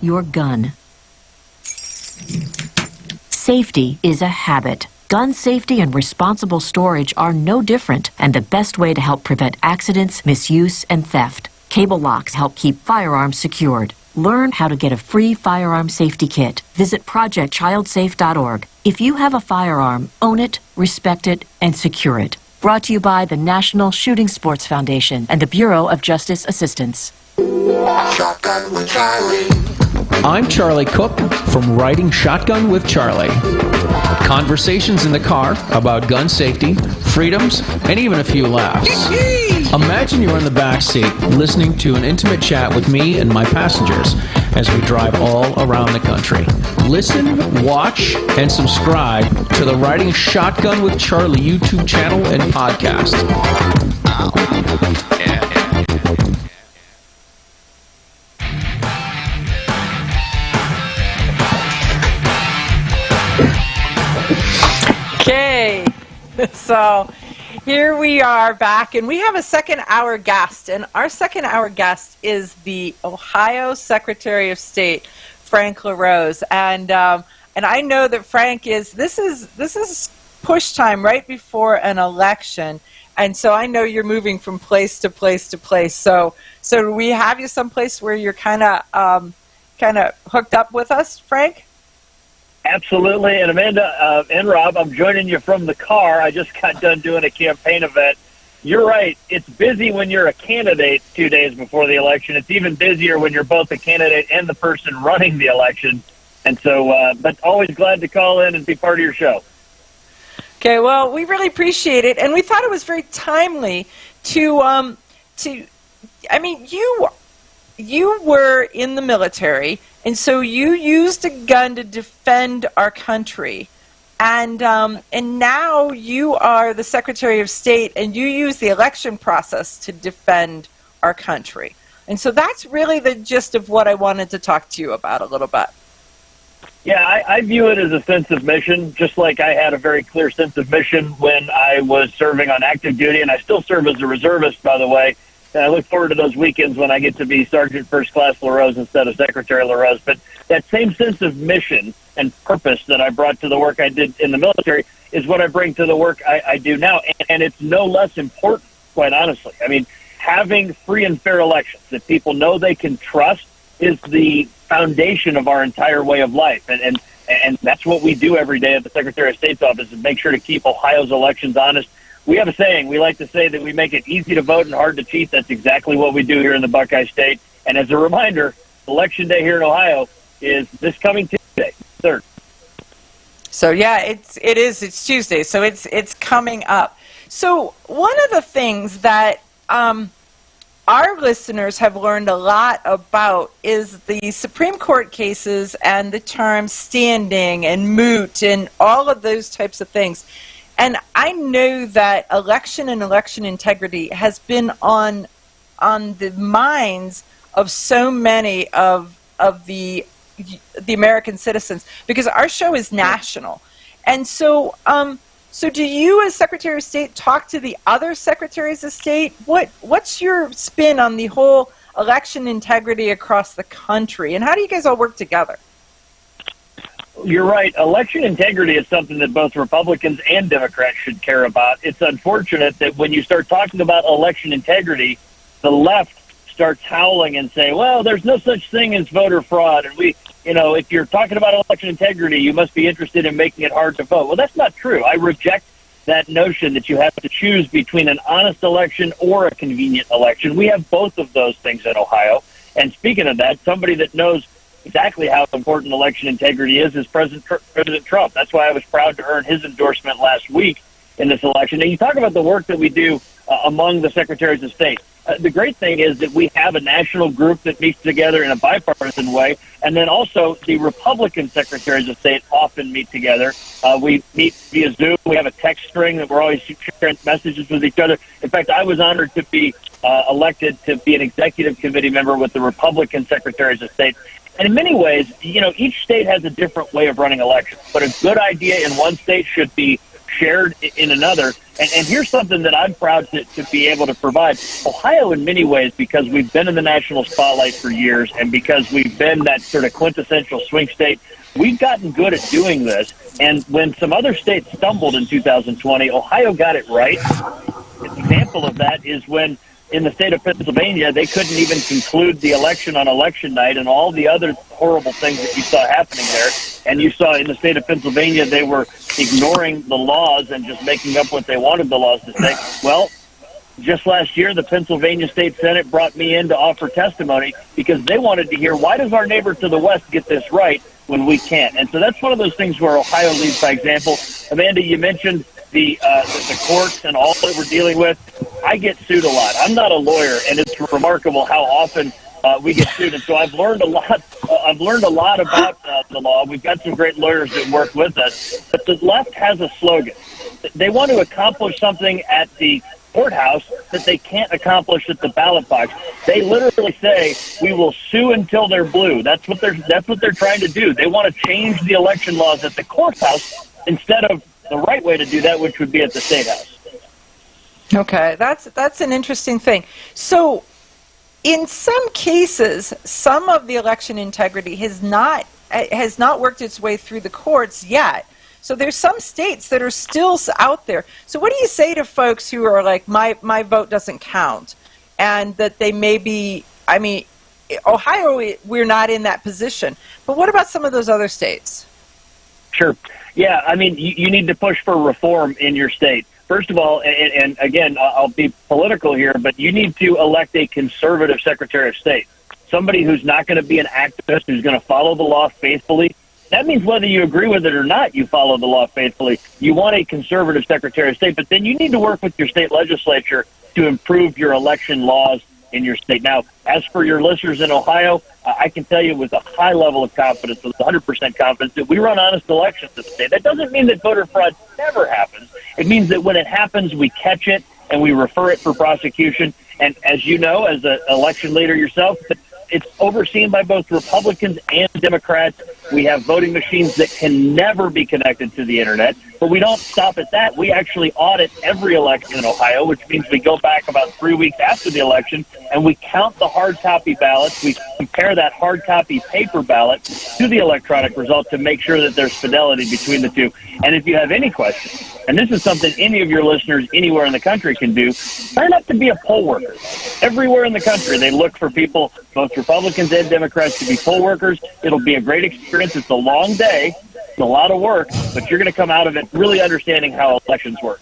your gun. Safety is a habit. Gun safety and responsible storage are no different, and the best way to help prevent accidents, misuse, and theft. Cable locks help keep firearms secured. Learn how to get a free firearm safety kit. Visit projectchildsafe.org. If you have a firearm, own it, respect it, and secure it. Brought to you by the National Shooting Sports Foundation and the Bureau of Justice Assistance. Shotgun with Charlie. I'm Charlie Cook from Writing Shotgun with Charlie. Conversations in the car about gun safety, freedoms, and even a few laughs. Imagine you're in the back seat listening to an intimate chat with me and my passengers as we drive all around the country. Listen, watch, and subscribe to the Writing Shotgun with Charlie YouTube channel and podcast. Okay, so here we are back, and we have a second hour guest, and our second hour guest is the Ohio Secretary of State, Frank LaRose, and I know that Frank is. This is push time right before an election, and so I know you're moving from place to place to place. So do we have you someplace where you're kind of hooked up with us, Frank? Absolutely. And Amanda and Rob, I'm joining you from the car. I just got done doing a campaign event. You're right. It's busy when you're a candidate 2 days before the election. It's even busier when you're both the candidate and the person running the election. And so, but always glad to call in and be part of your show. Okay, well, we really appreciate it. And we thought it was very timely to I mean, you were in the military, and so you used a gun to defend our country, and now you are the Secretary of State, and you use the election process to defend our country. And so that's really the gist of what I wanted to talk to you about a little bit. Yeah, I view it as a sense of mission, just like I had a very clear sense of mission when I was serving on active duty, and I still serve as a reservist, by the way. And I look forward to those weekends when I get to be Sergeant First Class LaRose instead of Secretary LaRose. But that same sense of mission and purpose that I brought to the work I did in the military is what I bring to the work I do now. And it's no less important, quite honestly. I mean, having free and fair elections that people know they can trust is the foundation of our entire way of life. And that's what we do every day at the Secretary of State's office, is make sure to keep Ohio's elections honest. We have a saying. We like to say that we make it easy to vote and hard to cheat. That's exactly what we do here in the Buckeye State. And as a reminder, Election Day here in Ohio is this coming Tuesday, 3rd. So yeah, it's Tuesday. So it's coming up. So one of the things that our listeners have learned a lot about is the Supreme Court cases and the terms standing and moot and all of those types of things. And I know that election and election integrity has been on on the minds of so many of the American citizens, because our show is national. And so, so do you as Secretary of State talk to the other secretaries of state? What's your spin on the whole election integrity across the country, and how do you guys all work together? You're right. Election integrity is something that both Republicans and Democrats should care about. It's unfortunate that when you start talking about election integrity, the left starts howling and say, well, there's no such thing as voter fraud. And if you're talking about election integrity, you must be interested in making it hard to vote. Well, that's not true. I reject that notion that you have to choose between an honest election or a convenient election. We have both of those things in Ohio. And speaking of that, somebody that knows exactly how important election integrity is President Trump. That's why I was proud to earn his endorsement last week in this election. And you talk about the work that we do among the secretaries of state. The great thing is that we have a national group that meets together in a bipartisan way, and then also the Republican secretaries of state often meet together. We meet via Zoom. We have a text string that we're always sharing messages with each other. In fact, I was honored to be elected to be an executive committee member with the Republican secretaries of state. And in many ways, each state has a different way of running elections, but a good idea in one state should be shared in another. And here's something that I'm proud to be able to provide. Ohio, in many ways, because we've been in the national spotlight for years and because we've been that sort of quintessential swing state, we've gotten good at doing this. And when some other states stumbled in 2020, Ohio got it right. An example of that is when in the state of Pennsylvania, they couldn't even conclude the election on election night and all the other horrible things that you saw happening there. And you saw in the state of Pennsylvania, they were ignoring the laws and just making up what they wanted the laws to say. Well, just last year, the Pennsylvania State Senate brought me in to offer testimony because they wanted to hear, why does our neighbor to the west get this right when we can't? And so that's one of those things where Ohio leads by example. Amanda, you mentioned the courts and all that we're dealing with. I get sued a lot. I'm not a lawyer, and it's remarkable how often we get sued. And so I've learned a lot. I've learned a lot about the law. We've got some great lawyers that work with us. But the left has a slogan. They want to accomplish something at the courthouse that they can't accomplish at the ballot box. They literally say, we will sue until they're blue. That's what they're trying to do. They want to change the election laws at the courthouse instead of the right way to do that, which would be at the state house. Okay, that's an interesting thing. So in some cases, some of the election integrity has not worked its way through the courts yet. So there's some states that are still out there. So what do you say to folks who are like, my vote doesn't count, and that they may be, Ohio, we're not in that position. But what about some of those other states? Sure. Yeah, you need to push for reform in your state. First of all, and again, I'll be political here, but you need to elect a conservative Secretary of State, somebody who's not going to be an activist, who's going to follow the law faithfully. That means whether you agree with it or not, you follow the law faithfully. You want a conservative Secretary of State, but then you need to work with your state legislature to improve your election laws in your state. Now, as for your listeners in Ohio, I can tell you with a high level of confidence, with 100% confidence, that we run honest elections in the state. That doesn't mean that voter fraud never happens. It means that when it happens, we catch it and we refer it for prosecution. And as you know, as an election leader yourself, it's overseen by both Republicans and Democrats. We have voting machines that can never be connected to the internet, but we don't stop at that. We actually audit every election in Ohio, which means we go back about 3 weeks after the election and we count the hard copy ballots. We compare that hard copy paper ballot to the electronic result to make sure that there's fidelity between the two. And if you have any questions, and this is something any of your listeners anywhere in the country can do, sign up to be a poll worker. Everywhere in the country, they look for people, both Republicans and Democrats, to be poll workers. It'll be a great experience. It's a long day. It's a lot of work, but you're going to come out of it really understanding how elections work.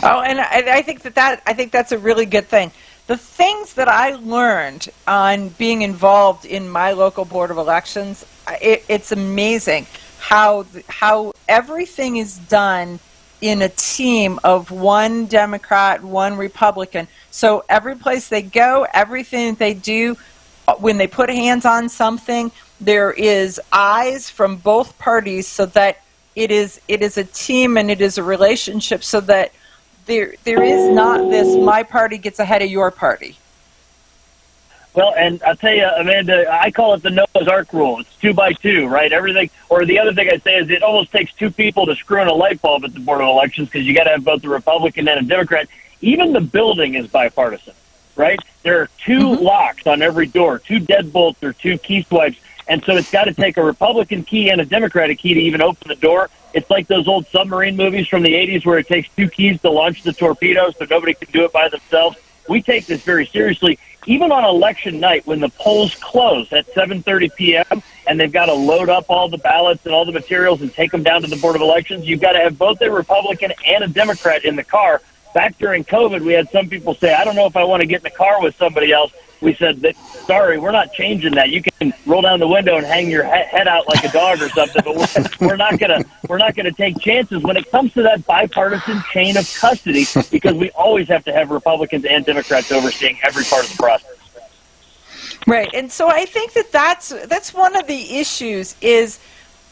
Oh, and I think that's a really good thing. The things that I learned on being involved in my local board of elections, it's amazing how everything is done in a team of one Democrat, one Republican. So every place they go, everything they do, when they put hands on something, there is eyes from both parties so that it is a team and it is a relationship so that there is not this my party gets ahead of your party. Well, and I'll tell you, Amanda, I call it the Noah's Ark rule. It's 2 by 2, right? Everything, or the other thing I'd say is it almost takes two people to screw in a light bulb at the Board of Elections because you got to have both a Republican and a Democrat. Even the building is bipartisan, right? There are two locks on every door, 2 deadbolts or 2 key swipes, and so it's got to take a Republican key and a Democratic key to even open the door. It's like those old submarine movies from the 80s where it takes 2 keys to launch the torpedo so nobody can do it by themselves. We take this very seriously. Even on election night, when the polls close at 7:30 p.m. and they've got to load up all the ballots and all the materials and take them down to the Board of Elections, you've got to have both a Republican and a Democrat in the car. Back during COVID, we had some people say, I don't know if I want to get in the car with somebody else. We said, sorry, we're not changing that. You can roll down the window and hang your head out like a dog or something, but we're not gonna take chances when it comes to that bipartisan chain of custody, because we always have to have Republicans and Democrats overseeing every part of the process. Right, and so I think that's one of the issues is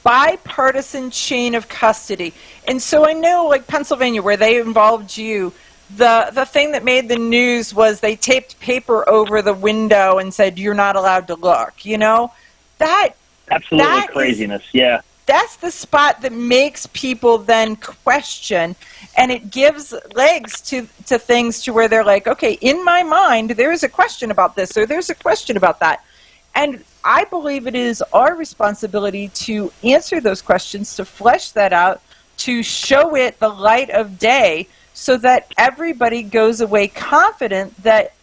bipartisan chain of custody. And so I know, like Pennsylvania, where they involved you, the thing that made the news was they taped paper over the window and said you're not allowed to look. You know, absolutely craziness. Yeah, that's the spot that makes people then question, and it gives legs to things to where they're like, okay, in my mind there is a question about this or there's a question about that, and I believe it is our responsibility to answer those questions, to flesh that out, to show it the light of day, so that everybody goes away confident that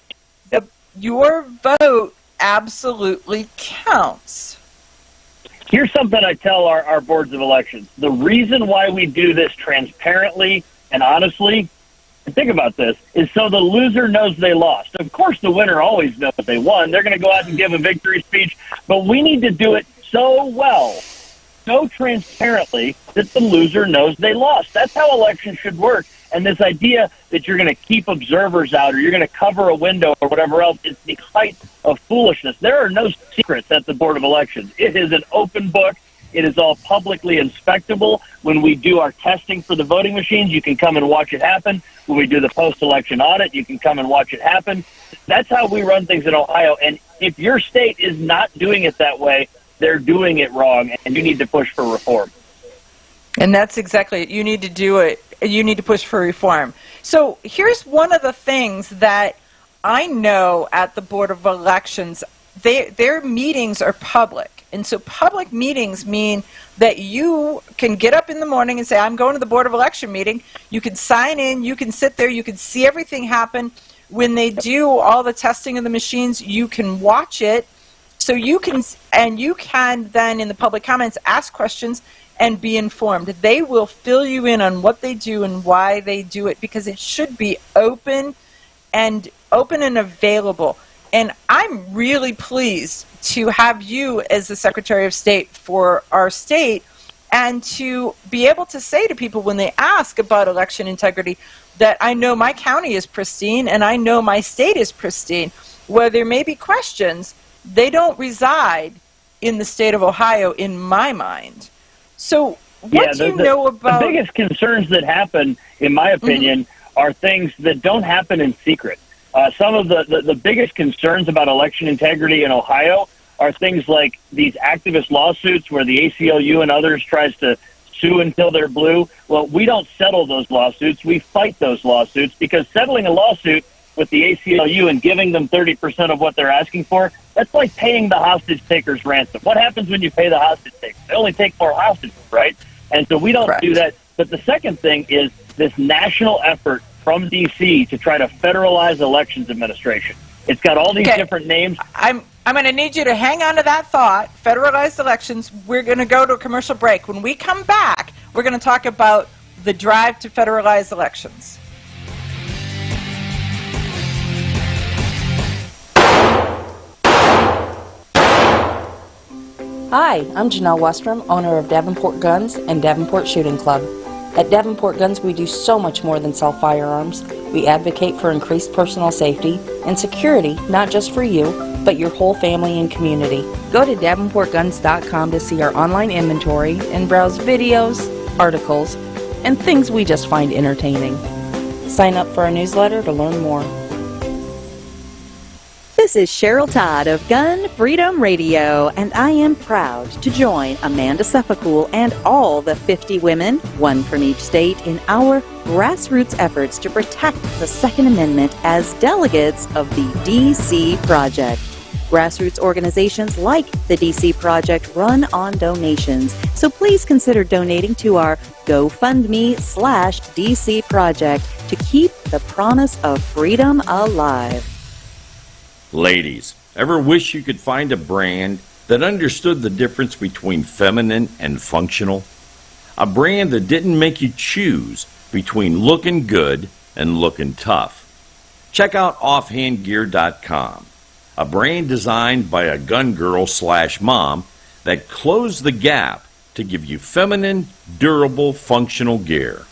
your vote absolutely counts. Here's something I tell our boards of elections. The reason why we do this transparently and honestly, and think about this, is so the loser knows they lost. Of course, the winner always knows they won. They're going to go out and give a victory speech, but we need to do it so well, so transparently, that the loser knows they lost. That's how elections should work. And this idea that you're going to keep observers out or you're going to cover a window or whatever else is the height of foolishness. There are no secrets at the Board of Elections. It is an open book. It is all publicly inspectable. When we do our testing for the voting machines, you can come and watch it happen. When we do the post-election audit, you can come and watch it happen. That's how we run things in Ohio. And if your state is not doing it that way, they're doing it wrong, and you need to push for reform. And that's exactly it. You need to do it. You need to push for reform. So here's one of the things that I know at the Board of Elections. Their meetings are public. And so public meetings mean that you can get up in the morning and say, I'm going to the Board of Election meeting. You can sign in. You can sit there. You can see everything happen. When they do all the testing of the machines, you can watch it. So you can then in the public comments ask questions and be informed. They will fill you in on what they do and why they do it, because it should be open and available. And I'm really pleased to have you as the Secretary of State for our state, and to be able to say to people when they ask about election integrity that I know my county is pristine and I know my state is pristine. Where there may be questions, they don't reside in the state of Ohio, in my mind. So what do you know about... The biggest concerns that happen, in my opinion, are things that don't happen in secret. Some of the biggest concerns about election integrity in Ohio are things like these activist lawsuits where the ACLU and others tries to sue until they're blue. Well, we don't settle those lawsuits. We fight those lawsuits, because settling a lawsuit with the ACLU and giving them 30% of what they're asking for, that's like paying the hostage taker's ransom. What happens when you pay the hostage taker? They only take more hostages, right? And so we don't do that. But the second thing is this national effort from D.C. to try to federalize elections administration. It's got all these different names. I'm going to need you to hang on to that thought. Federalized elections. We're going to go to a commercial break. When we come back, we're going to talk about the drive to federalize elections. Hi, I'm Janelle Westrom, owner of Davenport Guns and Davenport Shooting Club. At Davenport Guns, we do so much more than sell firearms. We advocate for increased personal safety and security, not just for you, but your whole family and community. Go to DavenportGuns.com to see our online inventory and browse videos, articles, and things we just find entertaining. Sign up for our newsletter to learn more. This is Cheryl Todd of Gun Freedom Radio, and I am proud to join Amanda Sefcool and all the 50 women, one from each state, in our grassroots efforts to protect the Second Amendment as delegates of the DC Project. Grassroots organizations like the DC Project run on donations, so please consider donating to our GoFundMe/DC Project to keep the promise of freedom alive. Ladies, ever wish you could find a brand that understood the difference between feminine and functional? A brand that didn't make you choose between looking good and looking tough. Check out offhandgear.com, a brand designed by a gun girl/mom that closed the gap to give you feminine, durable, functional gear.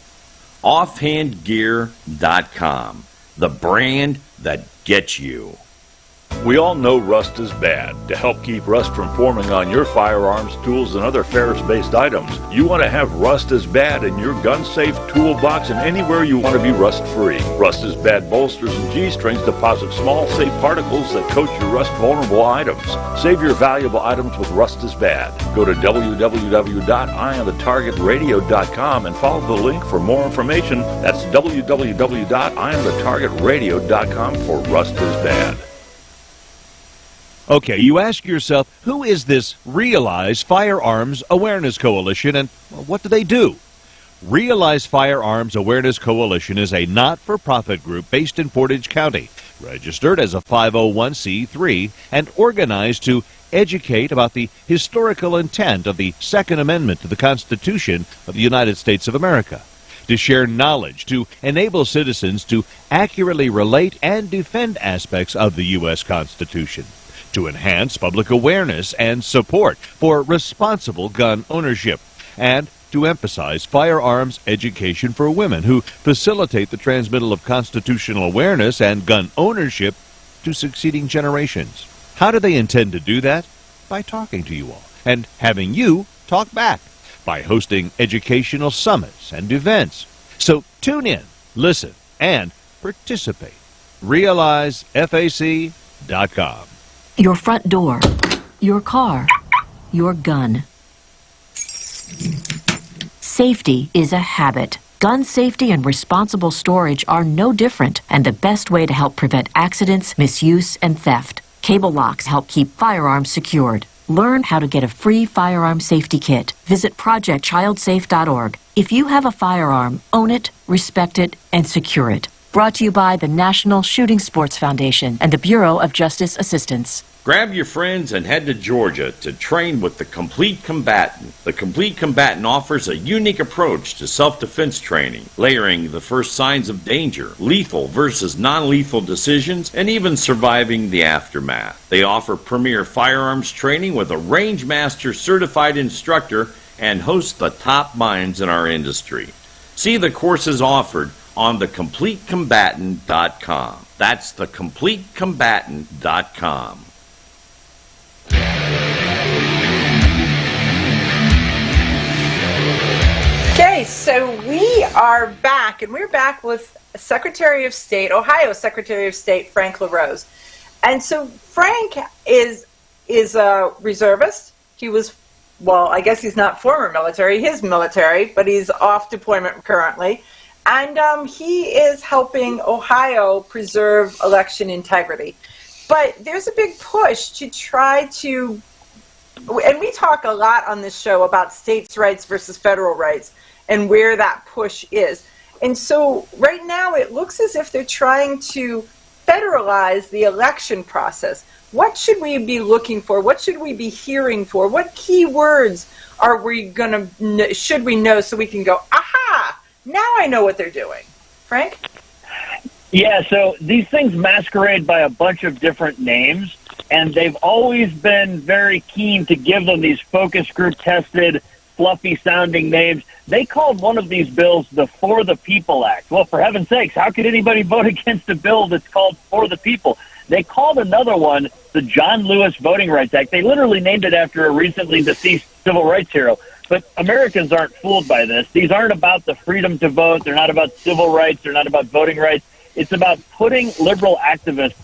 Offhandgear.com, the brand that gets you. We all know rust is bad. To help keep rust from forming on your firearms, tools, and other ferrous-based items, you want to have Rust is Bad in your gun-safe toolbox and anywhere you want to be rust-free. Rust is Bad bolsters and G-strings deposit small, safe particles that coat your rust-vulnerable items. Save your valuable items with Rust is Bad. Go to www.eyeonthetargetradio.com and follow the link for more information. That's www.eyeonthetargetradio.com for Rust is Bad. Okay, you ask yourself, who is this Realize Firearms Awareness Coalition, and what do they do? Realize Firearms Awareness Coalition is a not-for-profit group based in Portage County, registered as a 501c3, and organized to educate about the historical intent of the Second Amendment to the Constitution of the United States of America, to share knowledge, to enable citizens to accurately relate and defend aspects of the U.S. Constitution, to enhance public awareness and support for responsible gun ownership, and to emphasize firearms education for women who facilitate the transmittal of constitutional awareness and gun ownership to succeeding generations. How do they intend to do that? By talking to you all and having you talk back, by hosting educational summits and events. So tune in, listen, and participate. RealizeFAC.com. Your front door, your car, your gun. Safety is a habit. Gun safety and responsible storage are no different, and the best way to help prevent accidents, misuse, and theft. Cable locks help keep firearms secured. Learn how to get a free firearm safety kit. Visit ProjectChildSafe.org. If you have a firearm, own it, respect it, and secure it. Brought to you by the National Shooting Sports Foundation and the Bureau of Justice Assistance. Grab your friends and head to Georgia to train with the Complete Combatant. The Complete Combatant offers a unique approach to self-defense training, layering the first signs of danger, lethal versus non-lethal decisions, and even surviving the aftermath. They offer premier firearms training with a Range Master certified instructor and host the top minds in our industry. See the courses offered on thecompletecombatant.com. That's thecompletecombatant.com. Okay, so we are back, and we're back with Secretary of State, Ohio Secretary of State, Frank LaRose. And so Frank is a reservist. He was, well, I guess he's not former military, his military, but he's off deployment currently. And he is helping Ohio preserve election integrity. But there's a big push to try to, and we talk a lot on this show about states' rights versus federal rights and where that push is. And so right now it looks as if they're trying to federalize the election process. What should we be looking for? What should we be hearing for? What key words are we going to, should we know so we can go, aha, now I know what they're doing. Frank? Yeah, so these things masquerade by a bunch of different names, and they've always been very keen to give them these focus group tested, fluffy-sounding names. They called one of these bills the For the People Act. Well, for heaven's sakes, how could anybody vote against a bill that's called For the People? They called another one the John Lewis Voting Rights Act. They literally named it after a recently deceased civil rights hero. But Americans aren't fooled by this. These aren't about the freedom to vote. They're not about civil rights. They're not about voting rights. It's about putting liberal activists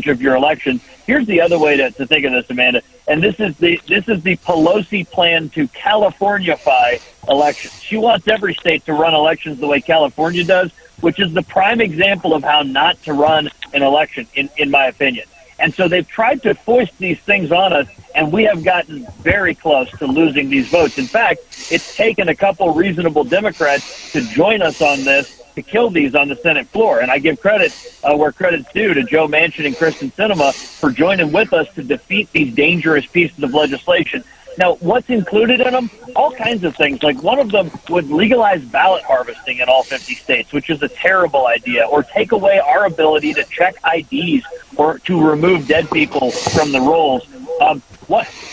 of your election. Here's the other way to think of this, Amanda, and this is the Pelosi plan to Californify elections. She wants every state to run elections the way California does, which is the prime example of how not to run an election, in my opinion. And so they've tried to foist these things on us, and we have gotten very close to losing these votes. In fact, it's taken a couple reasonable Democrats to join us on this, to kill these on the Senate floor. And I give credit where credit's due to Joe Manchin and Kristen Sinema for joining with us to defeat these dangerous pieces of legislation. Now, what's included in them? All kinds of things. Like one of them would legalize ballot harvesting in all 50 states, which is a terrible idea, or take away our ability to check IDs or to remove dead people from the rolls.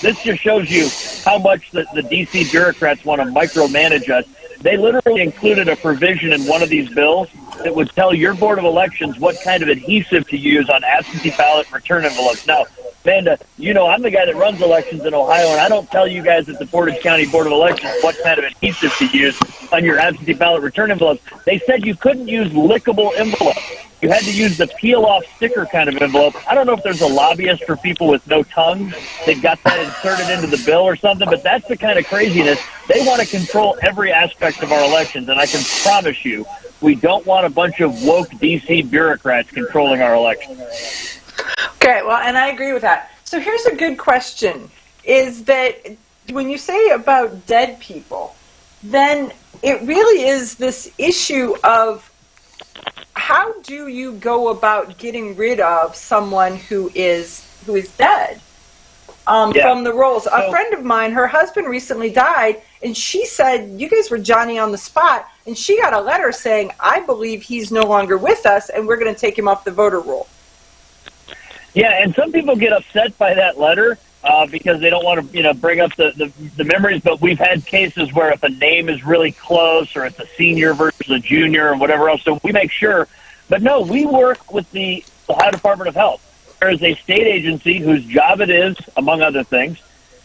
This just shows you how much the D.C. bureaucrats want to micromanage us. They literally included a provision in one of these bills that would tell your Board of Elections what kind of adhesive to use on absentee ballot return envelopes. Now, Amanda, you know I'm the guy that runs elections in Ohio, and I don't tell you guys at the Portage County Board of Elections what kind of adhesive to use on your absentee ballot return envelopes. They said you couldn't use lickable envelopes. You had to use the peel-off sticker kind of envelope. I don't know if there's a lobbyist for people with no tongues that got that inserted into the bill or something, but that's the kind of craziness. They want to control every aspect of our elections, and I can promise you we don't want a bunch of woke D.C. bureaucrats controlling our elections. Okay, well, and I agree with that. So here's a good question, is that when you say about dead people, then it really is this issue of how do you go about getting rid of someone who is dead from the rolls? A friend of mine, her husband recently died, and she said, you guys were Johnny on the spot, and she got a letter saying, I believe he's no longer with us, and we're going to take him off the voter roll. Yeah, and some people get upset by that letter because they don't want to, bring up the memories. But we've had cases where if a name is really close, or it's a senior versus a junior, or whatever else, so we make sure. But no, we work with the Ohio Department of Health. There is a state agency whose job it is, among other things,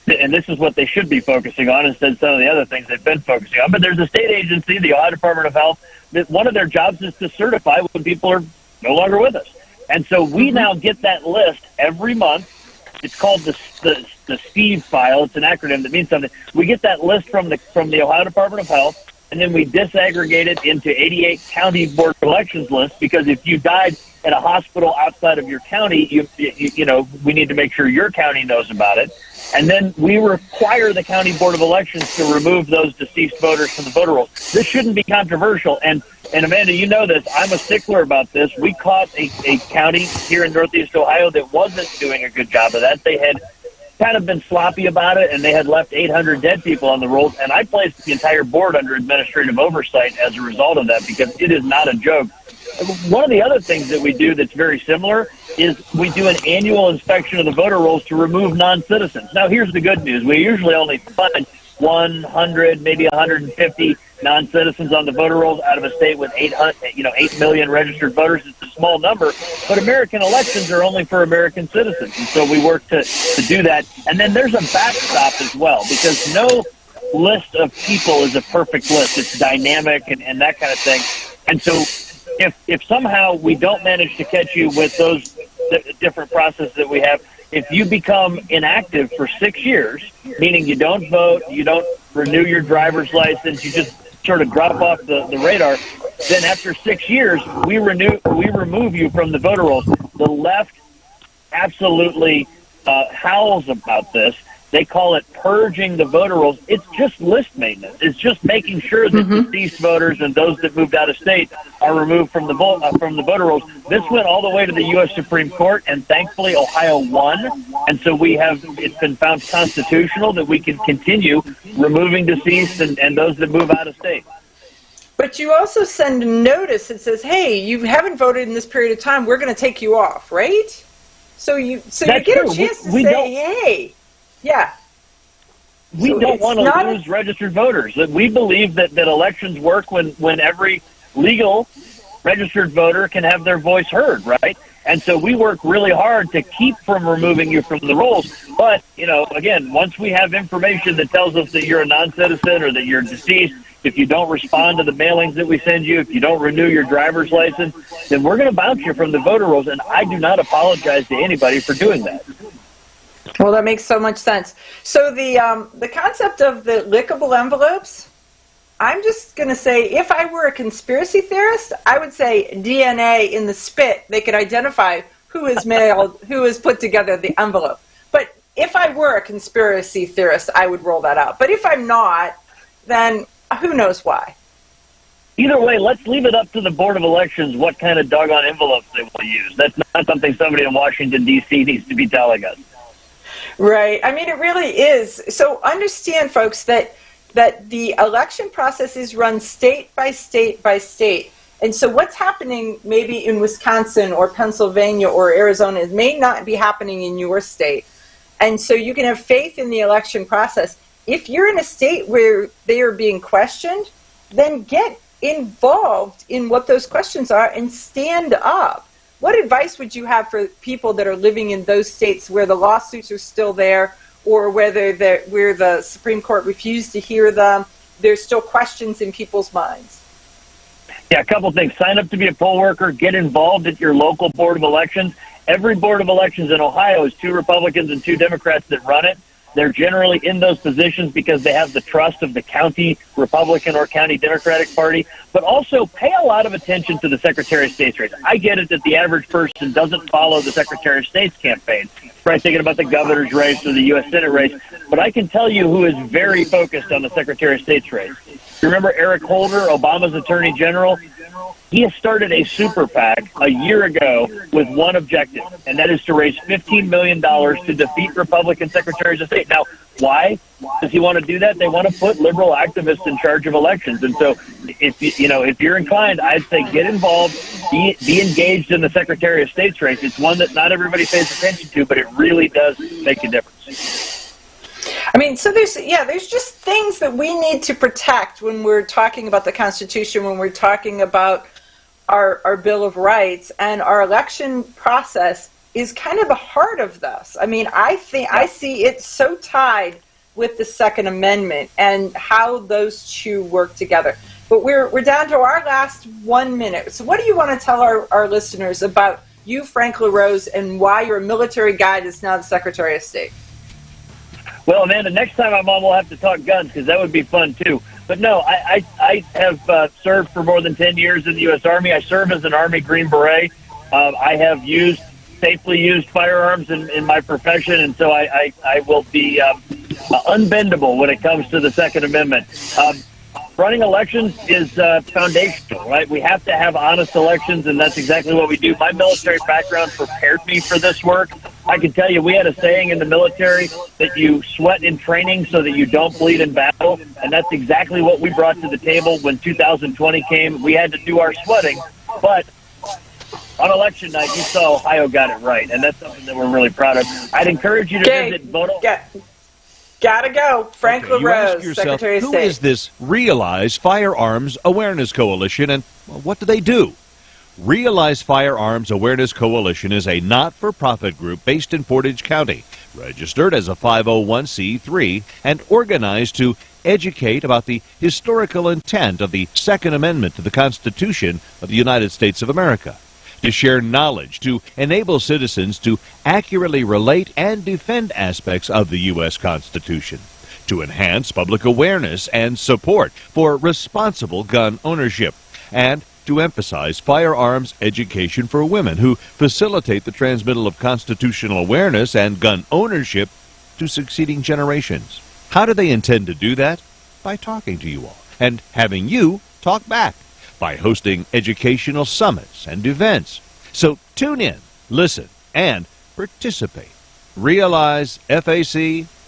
and this is what they should be focusing on instead of some of the other things they've been focusing on. But there's a state agency, the Ohio Department of Health, that one of their jobs is to certify when people are no longer with us. And so we now get that list every month. It's called the STEVE file. It's an acronym that means something. We get that list from the Ohio Department of Health, and then we disaggregate it into 88 county board of elections lists, because if you died at a hospital outside of your county, we need to make sure your county knows about it. And then we require the county board of elections to remove those deceased voters from the voter rolls. This shouldn't be controversial. And Amanda, you know this. I'm a stickler about this. We caught a county here in Northeast Ohio that wasn't doing a good job of that. They had kind of been sloppy about it, and they had left 800 dead people on the rolls. And I placed the entire board under administrative oversight as a result of that, because it is not a joke. One of the other things that we do that's very similar is we do an annual inspection of the voter rolls to remove non-citizens. Now, here's the good news. We usually only find 100, maybe 150 non-citizens on the voter rolls out of a state with 8 million registered voters. It's a small number, but American elections are only for American citizens, and so we work to do that. And then there's a backstop as well, because no list of people is a perfect list. It's dynamic and that kind of thing. And so if somehow we don't manage to catch you with those different processes that we have, if you become inactive for 6 years, meaning you don't vote, you don't renew your driver's license, you just sort of drop off the radar, then after 6 years, we remove you from the voter rolls. The left absolutely howls about this. They call it purging the voter rolls. It's just list maintenance. It's just making sure that deceased voters and those that moved out of state are removed from the voter rolls. This went all the way to the U.S. Supreme Court, and thankfully Ohio won. And so it's been found constitutional that we can continue removing deceased and those that move out of state. But you also send a notice that says, hey, you haven't voted in this period of time, we're going to take you off, right? So you get a chance to say, hey. Yeah. We don't want to lose registered voters. We believe that elections work when every legal registered voter can have their voice heard, right? And so we work really hard to keep from removing you from the rolls. But, again, once we have information that tells us that you're a non-citizen or that you're deceased, if you don't respond to the mailings that we send you, if you don't renew your driver's license, then we're going to bounce you from the voter rolls. And I do not apologize to anybody for doing that. Well, that makes so much sense. So the concept of the lickable envelopes, I'm just going to say, if I were a conspiracy theorist, I would say DNA in the spit. They could identify who is mailed, who has put together the envelope. But if I were a conspiracy theorist, I would roll that out. But if I'm not, then who knows why? Either way, let's leave it up to the Board of Elections what kind of doggone envelopes they will use. That's not something somebody in Washington, D.C. needs to be telling us. Right. I mean, it really is. So understand, folks, that the election process is run state by state by state. And so what's happening maybe in Wisconsin or Pennsylvania or Arizona may not be happening in your state. And so you can have faith in the election process. If you're in a state where they are being questioned, then get involved in what those questions are and stand up. What advice would you have for people that are living in those states where the lawsuits are still there, or where the Supreme Court refused to hear them? There's still questions in people's minds. Yeah, a couple things. Sign up to be a poll worker. Get involved at your local Board of Elections. Every Board of Elections in Ohio is 2 Republicans and 2 Democrats that run it. They're generally in those positions because they have the trust of the county Republican or county Democratic Party, but also pay a lot of attention to the Secretary of State's race. I get it that the average person doesn't follow the Secretary of State's campaign, right? Thinking about the governor's race or the U.S. Senate race, but I can tell you who is very focused on the Secretary of State's race. You remember Eric Holder, Obama's Attorney General? He has started a super PAC a year ago with one objective, and that is to raise $15 million to defeat Republican secretaries of state. Now, why does he want to do that? They want to put liberal activists in charge of elections. And so if you're inclined, I'd say get involved, be engaged in the Secretary of State's race. It's one that not everybody pays attention to, but it really does make a difference. I mean, so there's just things that we need to protect when we're talking about the Constitution, when we're talking about our Bill of Rights, and our election process is kind of the heart of this. I mean, I see it so tied with the Second Amendment and how those two work together. But we're down to our last 1 minute. So what do you want to tell our listeners about you, Frank LaRose, and why your military guide is now the Secretary of State? Well, Amanda, next time I'm on, we'll have to talk guns, because that would be fun, too. But no, I have served for more than 10 years in the U.S. Army. I serve as an Army Green Beret. I have safely used firearms in my profession, and so I will be unbendable when it comes to the Second Amendment. Running elections is foundational, right? We have to have honest elections, and that's exactly what we do. My military background prepared me for this work. I can tell you we had a saying in the military that you sweat in training so that you don't bleed in battle, and that's exactly what we brought to the table when 2020 came. We had to do our sweating, but on election night, you saw Ohio got it right, and that's something that we're really proud of. I'd encourage you to visit Voto. Gotta go. Frank LaRose, you ask yourself, Secretary of who State. is this Realize Firearms Awareness Coalition, and what do they do? Realize Firearms Awareness Coalition is a not-for-profit group based in Portage County, registered as a 501c3, and organized to educate about the historical intent of the Second Amendment to the Constitution of the United States of America, to share knowledge, to enable citizens to accurately relate and defend aspects of the U.S. Constitution, to enhance public awareness and support for responsible gun ownership, and to emphasize firearms education for women who facilitate the transmittal of constitutional awareness and gun ownership to succeeding generations. How do they intend to do that? By talking to you all and having you talk back, by hosting educational summits and events. So tune in, listen, and participate. Realize FAC